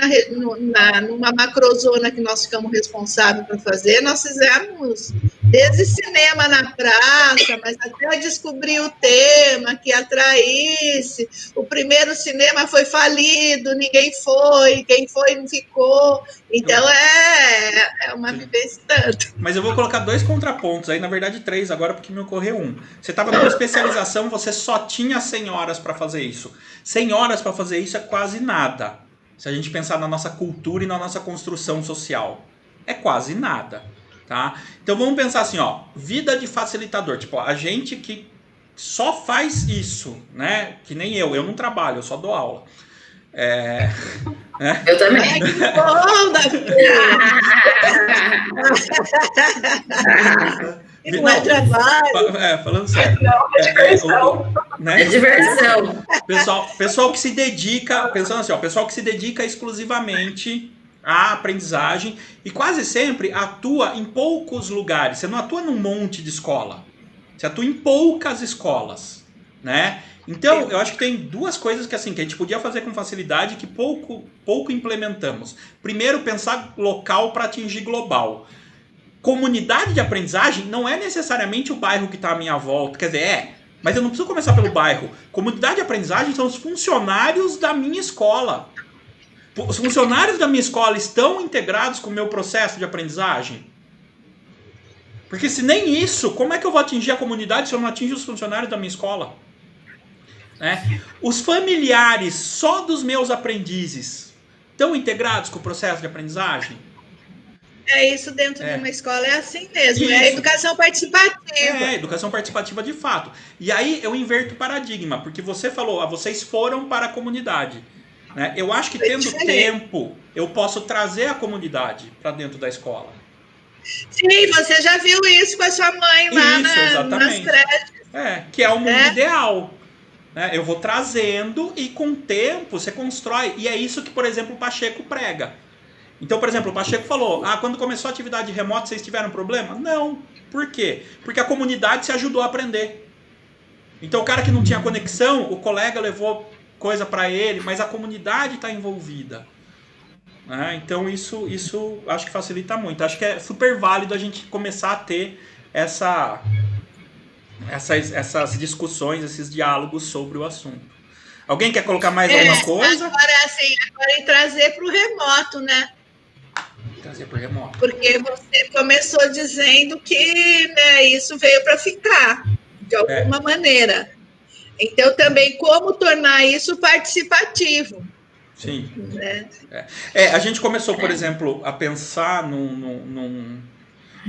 numa macrozona que nós ficamos responsáveis por fazer. Nós fizemos desde cinema na praça, mas até descobrir o tema que atraísse. O primeiro cinema foi falido, ninguém foi, quem foi não ficou. Então é uma vivência tanto. Mas eu vou colocar 2 contrapontos aí, na verdade 3 agora, porque me ocorreu um. Você estava numa especialização, você só tinha 100 horas para fazer isso. 100 horas para fazer isso é quase nada. Se a gente pensar na nossa cultura e na nossa construção social. É quase nada, tá? Então vamos pensar assim, ó, vida de facilitador. Tipo, a gente que só faz isso, né? Que nem eu não trabalho, eu só dou aula. Eu também. Ai, que bom, Davi! Não é trabalho. Falando sério. É diversão. Pessoal que se dedica, pensando assim, ó, pessoal que se dedica exclusivamente à aprendizagem e quase sempre atua em poucos lugares. Você não atua num monte de escola. Você atua em poucas escolas, né? Então, eu acho que tem 2 coisas que a gente podia fazer com facilidade e que pouco implementamos. Primeiro, pensar local para atingir global. Comunidade de aprendizagem não é necessariamente o bairro que está à minha volta. Quer dizer, mas eu não preciso começar pelo bairro. Comunidade de aprendizagem são os funcionários da minha escola. Os funcionários da minha escola estão integrados com o meu processo de aprendizagem? Porque se nem isso, como é que eu vou atingir a comunidade se eu não atingo os funcionários da minha escola? Os familiares só dos meus aprendizes estão integrados com o processo de aprendizagem? Isso dentro de uma escola é assim mesmo, Isso. é educação participativa. Educação participativa de fato. E aí eu inverto o paradigma, porque você falou, vocês foram para a comunidade. Né? Eu acho que tendo tempo, eu posso trazer a comunidade para dentro da escola. Sim, você já viu isso com a sua mãe lá nas creches. Que é o mundo ideal. Eu vou trazendo e com o tempo você constrói. E é isso que, por exemplo, o Pacheco prega. Então, por exemplo, o Pacheco falou, quando começou a atividade remota vocês tiveram problema? Não. Por quê? Porque a comunidade se ajudou a aprender. Então, o cara que não tinha conexão, o colega levou coisa para ele, mas a comunidade está envolvida. Então, isso acho que facilita muito. Acho que é super válido a gente começar a ter essas discussões, esses diálogos sobre o assunto. Alguém quer colocar mais alguma coisa? Agora em trazer para o remoto, né? Trazer para o remoto. Porque você começou dizendo que isso veio para ficar, de alguma maneira. Então, também, como tornar isso participativo. Sim. A gente começou, por exemplo, a pensar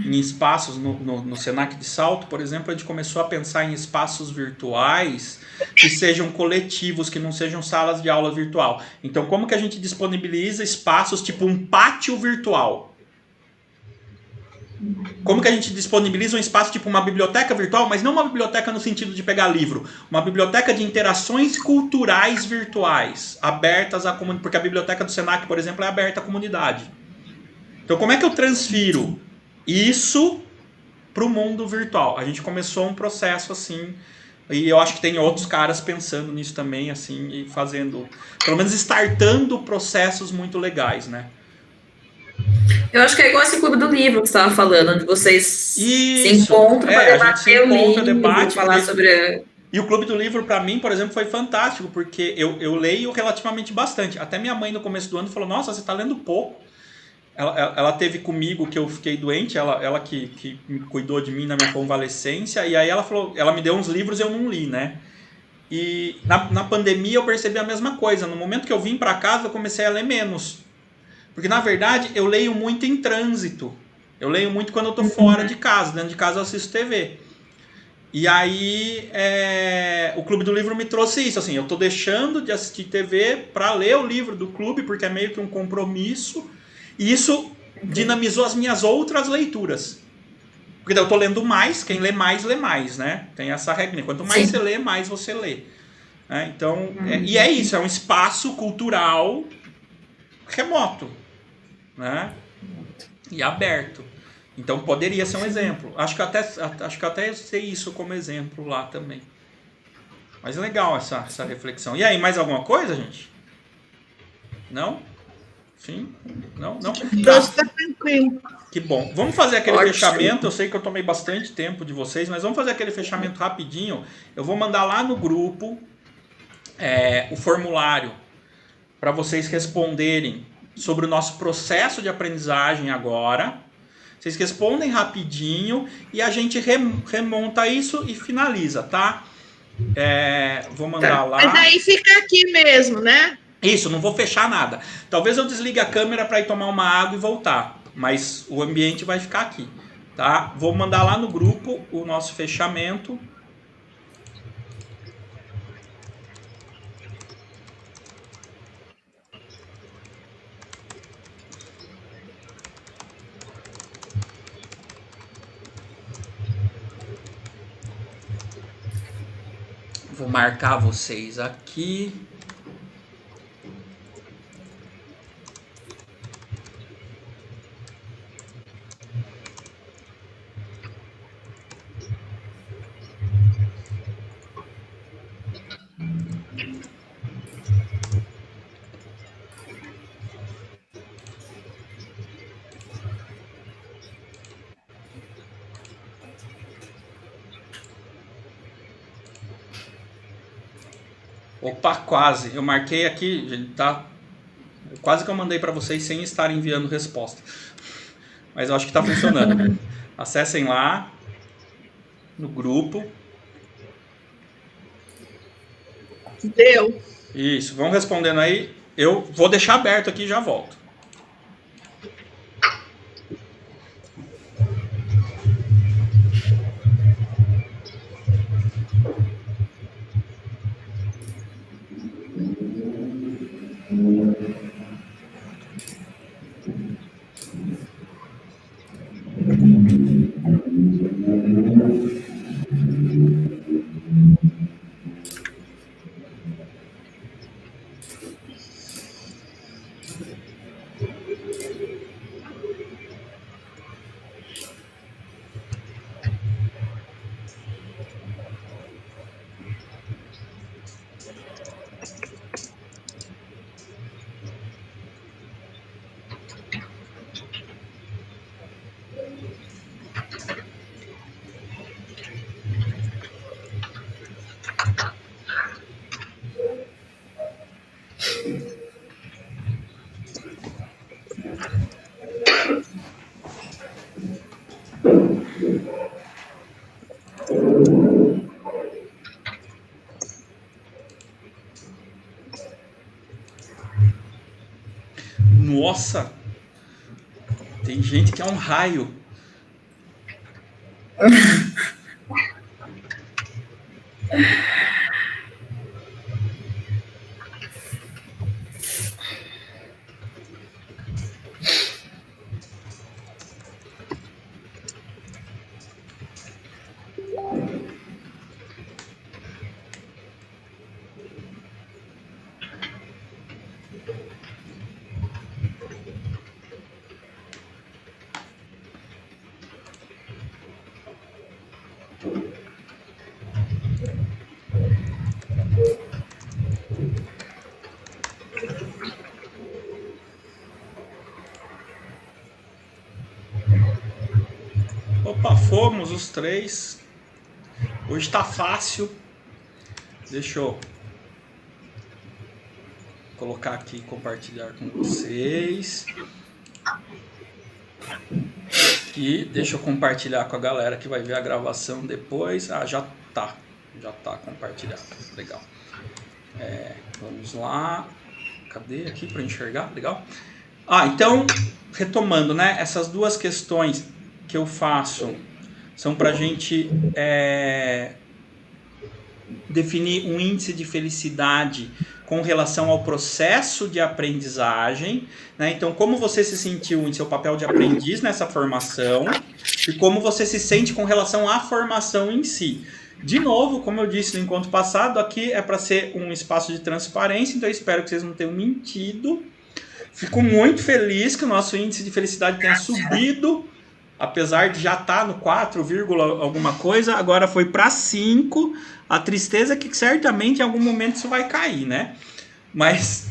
em espaços, no Senac de Salto, por exemplo, a gente começou a pensar em espaços virtuais que sejam coletivos, que não sejam salas de aula virtual. Então, como que a gente disponibiliza espaços tipo um pátio virtual? Como que a gente disponibiliza um espaço tipo uma biblioteca virtual, mas não uma biblioteca no sentido de pegar livro, uma biblioteca de interações culturais virtuais, abertas à comunidade, porque a biblioteca do Senac, por exemplo, é aberta à comunidade. Então, como é que eu transfiro isso para o mundo virtual? A gente começou um processo assim, e eu acho que tem outros caras pensando nisso também, assim, e fazendo, pelo menos startando processos muito legais, né? Eu acho que é igual esse clube do livro que você estava falando, onde vocês se Isso. encontram para A gente se debater o encontra, livro, debate. falar sobre... E o Clube do Livro, para mim, por exemplo, foi fantástico, porque eu leio relativamente bastante. Até minha mãe, no começo do ano, falou, nossa, você está lendo pouco. Ela teve comigo que eu fiquei doente, ela que cuidou de mim na minha convalescência, e aí ela falou, ela me deu uns livros e eu não li, né? E na pandemia eu percebi a mesma coisa. No momento que eu vim para casa, eu comecei a ler menos. Porque, na verdade, eu leio muito em trânsito. Eu leio muito quando eu tô fora de casa. Dentro de casa eu assisto TV. E aí, o Clube do Livro me trouxe isso. Assim, eu tô deixando de assistir TV para ler o livro do clube, porque é meio que um compromisso. E isso dinamizou as minhas outras leituras. Porque daí eu tô lendo mais, quem lê mais, né? Tem essa regra. Quanto mais você lê, mais você lê. Então, e é isso, é um espaço cultural remoto, né? E aberto. Então poderia ser um exemplo. Acho que até sei isso como exemplo lá também. Mas é legal essa reflexão. E aí, mais alguma coisa, gente? Não? Sim? Não? Tá tranquilo. Que bom. Vamos fazer aquele fechamento. Eu sei que eu tomei bastante tempo de vocês, mas vamos fazer aquele fechamento rapidinho. Eu vou mandar lá no grupo o formulário para vocês responderem sobre o nosso processo de aprendizagem agora. Vocês respondem rapidinho e a gente remonta isso e finaliza, tá? Vou mandar lá. Mas aí fica aqui mesmo, né? Isso, não vou fechar nada. Talvez eu desligue a câmera para ir tomar uma água e voltar, mas o ambiente vai ficar aqui, tá? Vou mandar lá no grupo o nosso fechamento. Vou marcar vocês aqui. Opa, quase. Eu marquei aqui, gente, tá? Quase que eu mandei para vocês sem estar enviando resposta. Mas eu acho que tá funcionando. Acessem lá no grupo. Deu. Isso, vão respondendo aí. Eu vou deixar aberto aqui e já volto. Nossa! Tem gente que é um raio. Opa, fomos os 3. Hoje tá fácil. Deixa eu colocar aqui, compartilhar com vocês. E deixa eu compartilhar com a galera que vai ver a gravação depois. Ah, já tá compartilhado. Legal. Vamos lá. Cadê aqui para enxergar? Legal. Então, retomando, né? Essas duas questões que eu faço são para a gente definir um índice de felicidade com relação ao processo de aprendizagem, né? Então, como você se sentiu em seu papel de aprendiz nessa formação e como você se sente com relação à formação em si. De novo, como eu disse no encontro passado, aqui é para ser um espaço de transparência, então eu espero que vocês não tenham mentido. Fico muito feliz que o nosso índice de felicidade tenha subido, apesar de já estar no 4, alguma coisa, agora foi para 5. A tristeza é que certamente em algum momento isso vai cair, né? Mas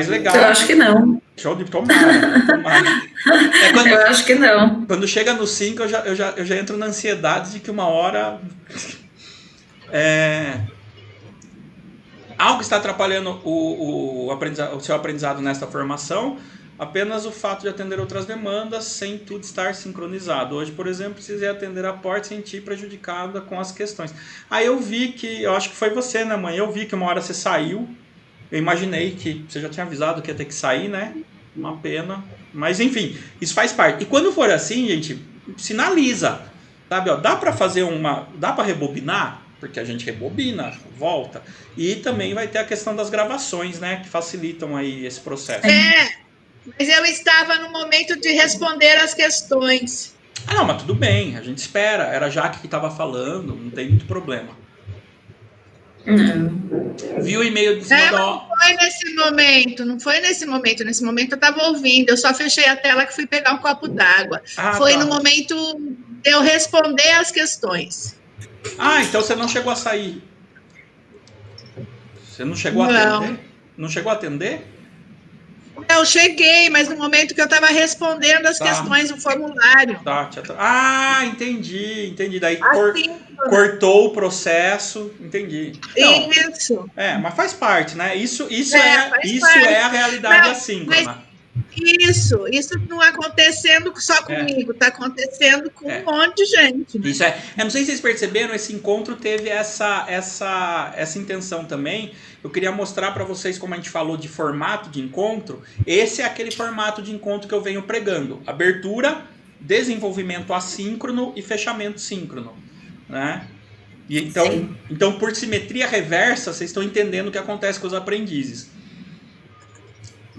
legal. Eu acho que não. Show de tomara. Eu acho que não. Quando chega no 5, eu já entro na ansiedade de que uma hora algo está atrapalhando o seu aprendizado nesta formação. Apenas o fato de atender outras demandas sem tudo estar sincronizado. Hoje, por exemplo, precisei atender a porta sem sentir prejudicada com as questões. Aí eu vi que, eu acho que foi você, né, mãe? Eu vi que uma hora você saiu. Eu imaginei que você já tinha avisado que ia ter que sair, né? Uma pena. Mas, enfim, isso faz parte. E quando for assim, gente, sinaliza. Sabe, ó, dá para fazer dá para rebobinar? Porque a gente rebobina, volta. E também vai ter a questão das gravações, né? Que facilitam aí esse processo. Mas eu estava no momento de responder as questões. Não, mas tudo bem, a gente espera. Era a Jaque que estava falando, não tem muito problema. Viu o e-mail de cima Não foi nesse momento. Nesse momento eu estava ouvindo. Eu só fechei a tela que fui pegar um copo d'água. Foi no momento de eu responder as questões. Então você não chegou a sair. Você não chegou a atender? Não chegou a atender? Eu cheguei, mas no momento que eu estava respondendo as questões do formulário. Entendi. Daí cortou o processo, entendi. Não, isso. Mas faz parte, né? Isso é a realidade assíncrona. Isso não acontecendo só comigo, está acontecendo com um monte de gente. Né? Isso eu não sei se vocês perceberam, esse encontro teve essa intenção também. Eu queria mostrar para vocês como a gente falou de formato de encontro. Esse é aquele formato de encontro que eu venho pregando. Abertura, desenvolvimento assíncrono e fechamento síncrono. Né? E então, por simetria reversa, vocês estão entendendo o que acontece com os aprendizes.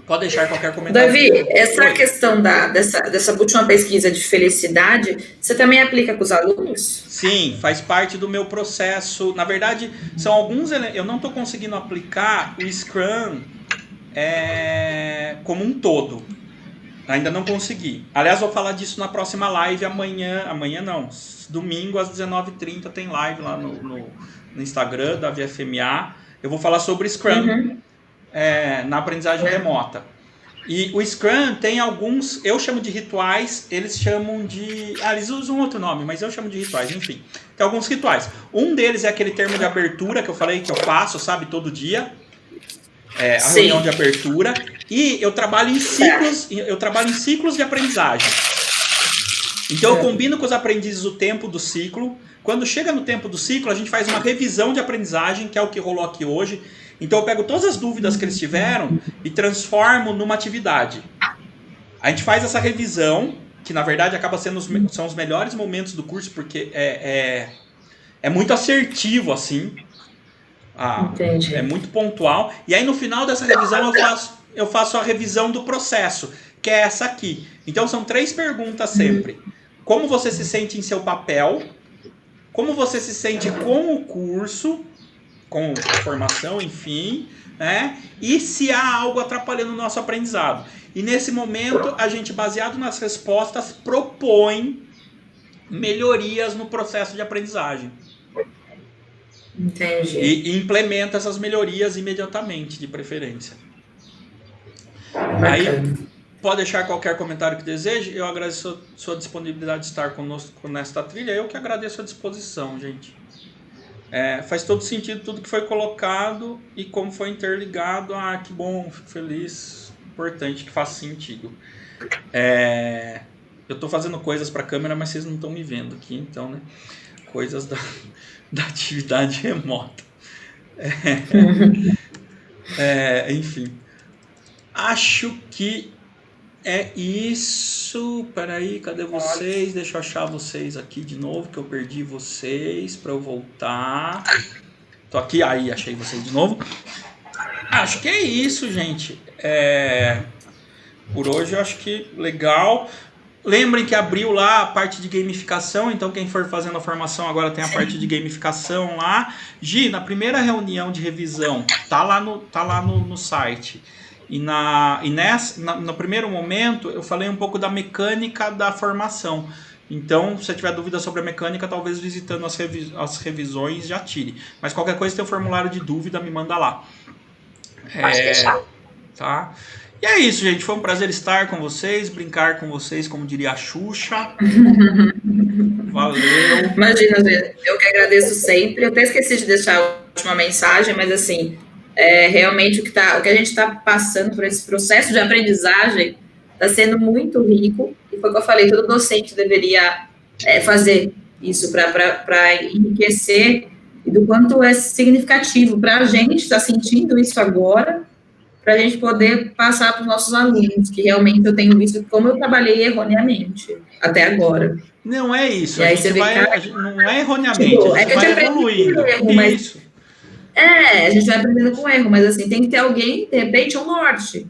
Pode deixar qualquer comentário. Davi, essa questão dessa última pesquisa de felicidade, você também aplica com os alunos? Sim, faz parte do meu processo. Na verdade, são alguns elementos. Eu não estou conseguindo aplicar o Scrum como um todo. Ainda não consegui. Aliás, vou falar disso na próxima live amanhã não. Domingo às 19h30 tem live lá no Instagram da VFMA. Eu vou falar sobre Scrum. Na aprendizagem remota. E o Scrum tem alguns, eu chamo de rituais, eles chamam de... eles usam outro nome, mas eu chamo de rituais, enfim. Tem alguns rituais. Um deles é aquele termo de abertura que eu falei que eu faço, sabe, todo dia. A reunião de abertura. E eu trabalho em ciclos de aprendizagem. Então eu combino com os aprendizes o tempo do ciclo. Quando chega no tempo do ciclo, a gente faz uma revisão de aprendizagem, que é o que rolou aqui hoje. Então eu pego todas as dúvidas que eles tiveram e transformo numa atividade. A gente faz essa revisão, que na verdade acaba sendo são os melhores momentos do curso, porque é muito assertivo, assim. Entendi. É muito pontual. E aí no final dessa revisão eu faço a revisão do processo, que é essa aqui. Então são 3 perguntas sempre. Como você se sente em seu papel? Como você se sente com o curso? Com a formação, enfim, né? E se há algo atrapalhando o nosso aprendizado. E nesse momento, a gente, baseado nas respostas, propõe melhorias no processo de aprendizagem. Entendi. E implementa essas melhorias imediatamente, de preferência. Aí, pode deixar qualquer comentário que deseje. Eu agradeço a sua disponibilidade de estar conosco nesta trilha. Eu que agradeço a disposição, gente. Faz todo sentido tudo que foi colocado e como foi interligado. Ah, que bom, fico feliz. Importante, que faz sentido. Eu estou fazendo coisas para a câmera, mas vocês não estão me vendo aqui, então, né? Coisas da atividade remota. Enfim. Acho que é isso. Peraí, cadê vocês? Deixa eu achar vocês aqui de novo, que eu perdi vocês para eu voltar. Tô aqui, aí, achei vocês de novo. Acho que é isso, gente. Por hoje eu acho que legal. Lembrem que abriu lá a parte de gamificação, então quem for fazendo a formação agora tem a parte de gamificação lá. Gi, na primeira reunião de revisão, tá lá no site. E no primeiro momento eu falei um pouco da mecânica da formação. Então, se você tiver dúvida sobre a mecânica, talvez visitando as revisões já tire. Mas qualquer coisa, tem o formulário de dúvida, me manda lá. Pode deixar. Tá? E é isso, gente. Foi um prazer estar com vocês, brincar com vocês, como diria a Xuxa. Valeu. Imagina, eu que agradeço sempre. Eu até esqueci de deixar a última mensagem, mas assim, realmente o que a gente está passando por esse processo de aprendizagem está sendo muito rico. E foi o que eu falei, todo docente deveria fazer isso para enriquecer e do quanto é significativo para a gente estar sentindo isso agora, para a gente poder passar para os nossos alunos, que realmente eu tenho visto como eu trabalhei erroneamente até agora. Não é isso, E aí você vê, não é erroneamente, a gente vai evoluindo. Isso. A gente vai aprendendo com erro, mas assim, tem que ter alguém, de repente, um norte.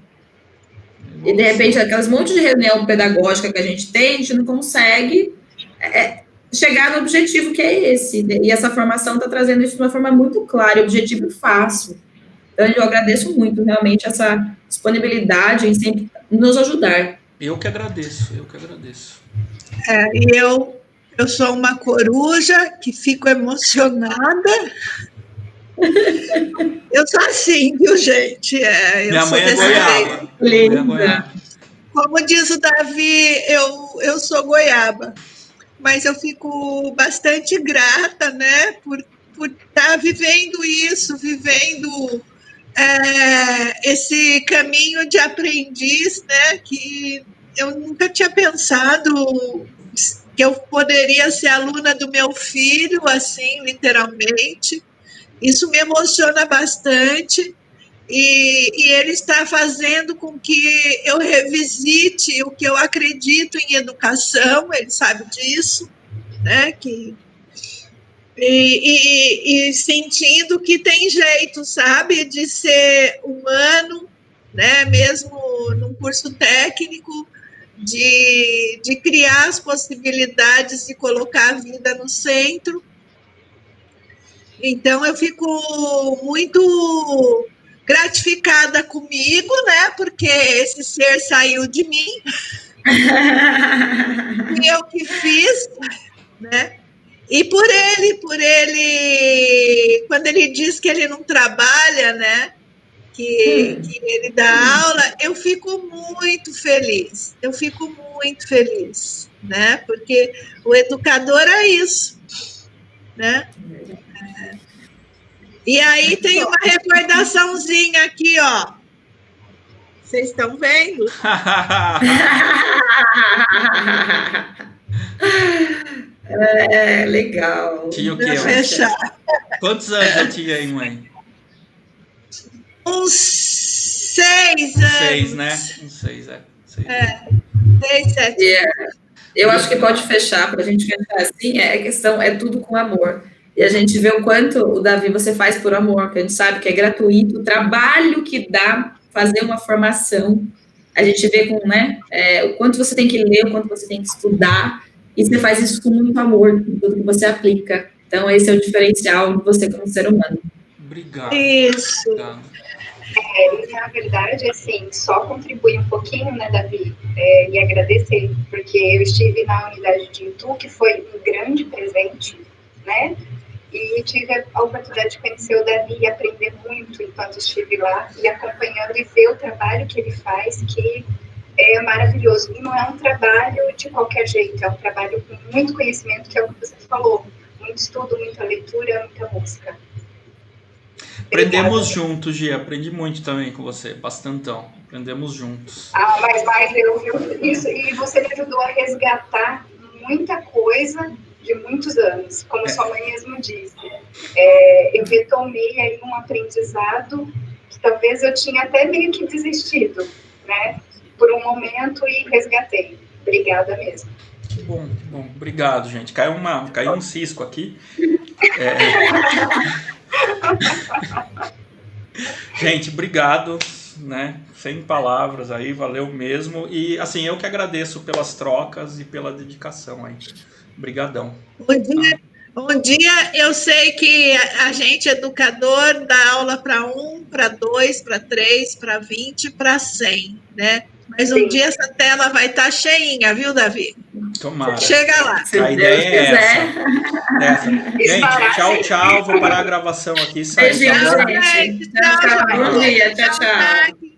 E de repente, aquelas montes de reunião pedagógica que a gente não consegue chegar no objetivo que é esse. E essa formação está trazendo isso de uma forma muito clara, objetivo e fácil. Então, eu agradeço muito, realmente, essa disponibilidade em sempre nos ajudar. Eu que agradeço. E eu sou uma coruja que fico emocionada. Eu sou assim, viu, gente? Minha mãe é goiaba. Linda. Como diz o Davi, eu sou goiaba. Mas eu fico bastante grata, né, por estar vivendo isso, vivendo esse caminho de aprendiz, né, que eu nunca tinha pensado que eu poderia ser aluna do meu filho, assim, literalmente. Isso me emociona bastante e ele está fazendo com que eu revisite o que eu acredito em educação, ele sabe disso, né, e sentindo que tem jeito, sabe, de ser humano, né, mesmo num curso técnico, de criar as possibilidades de colocar a vida no centro. Então, eu fico muito gratificada comigo, né, porque esse ser saiu de mim, e eu que fiz, né, e por ele, quando ele diz que ele não trabalha, né, que ele dá aula, eu fico muito feliz, né, porque o educador é isso, né. E aí tem uma recordaçãozinha aqui, ó. Vocês estão vendo? Legal. Tinha o quê? Fechar. Quantos anos eu tinha aí, mãe? Uns 6 anos. 6, né? Uns 6, 6, 7. Eu acho que pode fechar, para a gente fechar assim, a questão é tudo com amor. E a gente vê o quanto, o Davi, você faz por amor, que a gente sabe que é gratuito, o trabalho que dá fazer uma formação, a gente vê com, né, o quanto você tem que ler, o quanto você tem que estudar, e você faz isso com muito amor, em tudo que você aplica. Então, esse é o diferencial de você como ser humano. Obrigado. Isso. Obrigado. Na verdade, assim, só contribuir um pouquinho, né, Davi, e agradecer, porque eu estive na unidade de Itu, que foi um grande presente, né, e tive a oportunidade de conhecer o Davi e aprender muito enquanto estive lá, e acompanhando e ver o trabalho que ele faz, que é maravilhoso. E não é um trabalho de qualquer jeito, é um trabalho com muito conhecimento, que é o que você falou. Muito estudo, muita leitura, muita música. Aprendemos juntos, Gia. Aprendi muito também com você, bastantão. Aprendemos juntos. Mas eu vi isso, e você me ajudou a resgatar muita coisa de muitos anos, como sua mãe mesmo disse. Eu retomei aí um aprendizado que talvez eu tinha até meio que desistido, né? Por um momento, e resgatei. Obrigada mesmo. Que bom, que bom. Obrigado, gente. Caiu um cisco aqui. Gente, obrigado, né? Sem palavras aí, valeu mesmo. E assim, eu que agradeço pelas trocas e pela dedicação aí. Obrigadão. Um dia eu sei que a gente, educador, dá aula para 1, para 2, para 3, para 20, para 100, né? Mas um dia essa tela vai estar cheinha, viu, Davi? Tomara. Chega lá. A ideia é essa. Gente, tchau. Vou parar a gravação aqui. Beijinho, gente. Tchau. Bom dia. Tchau.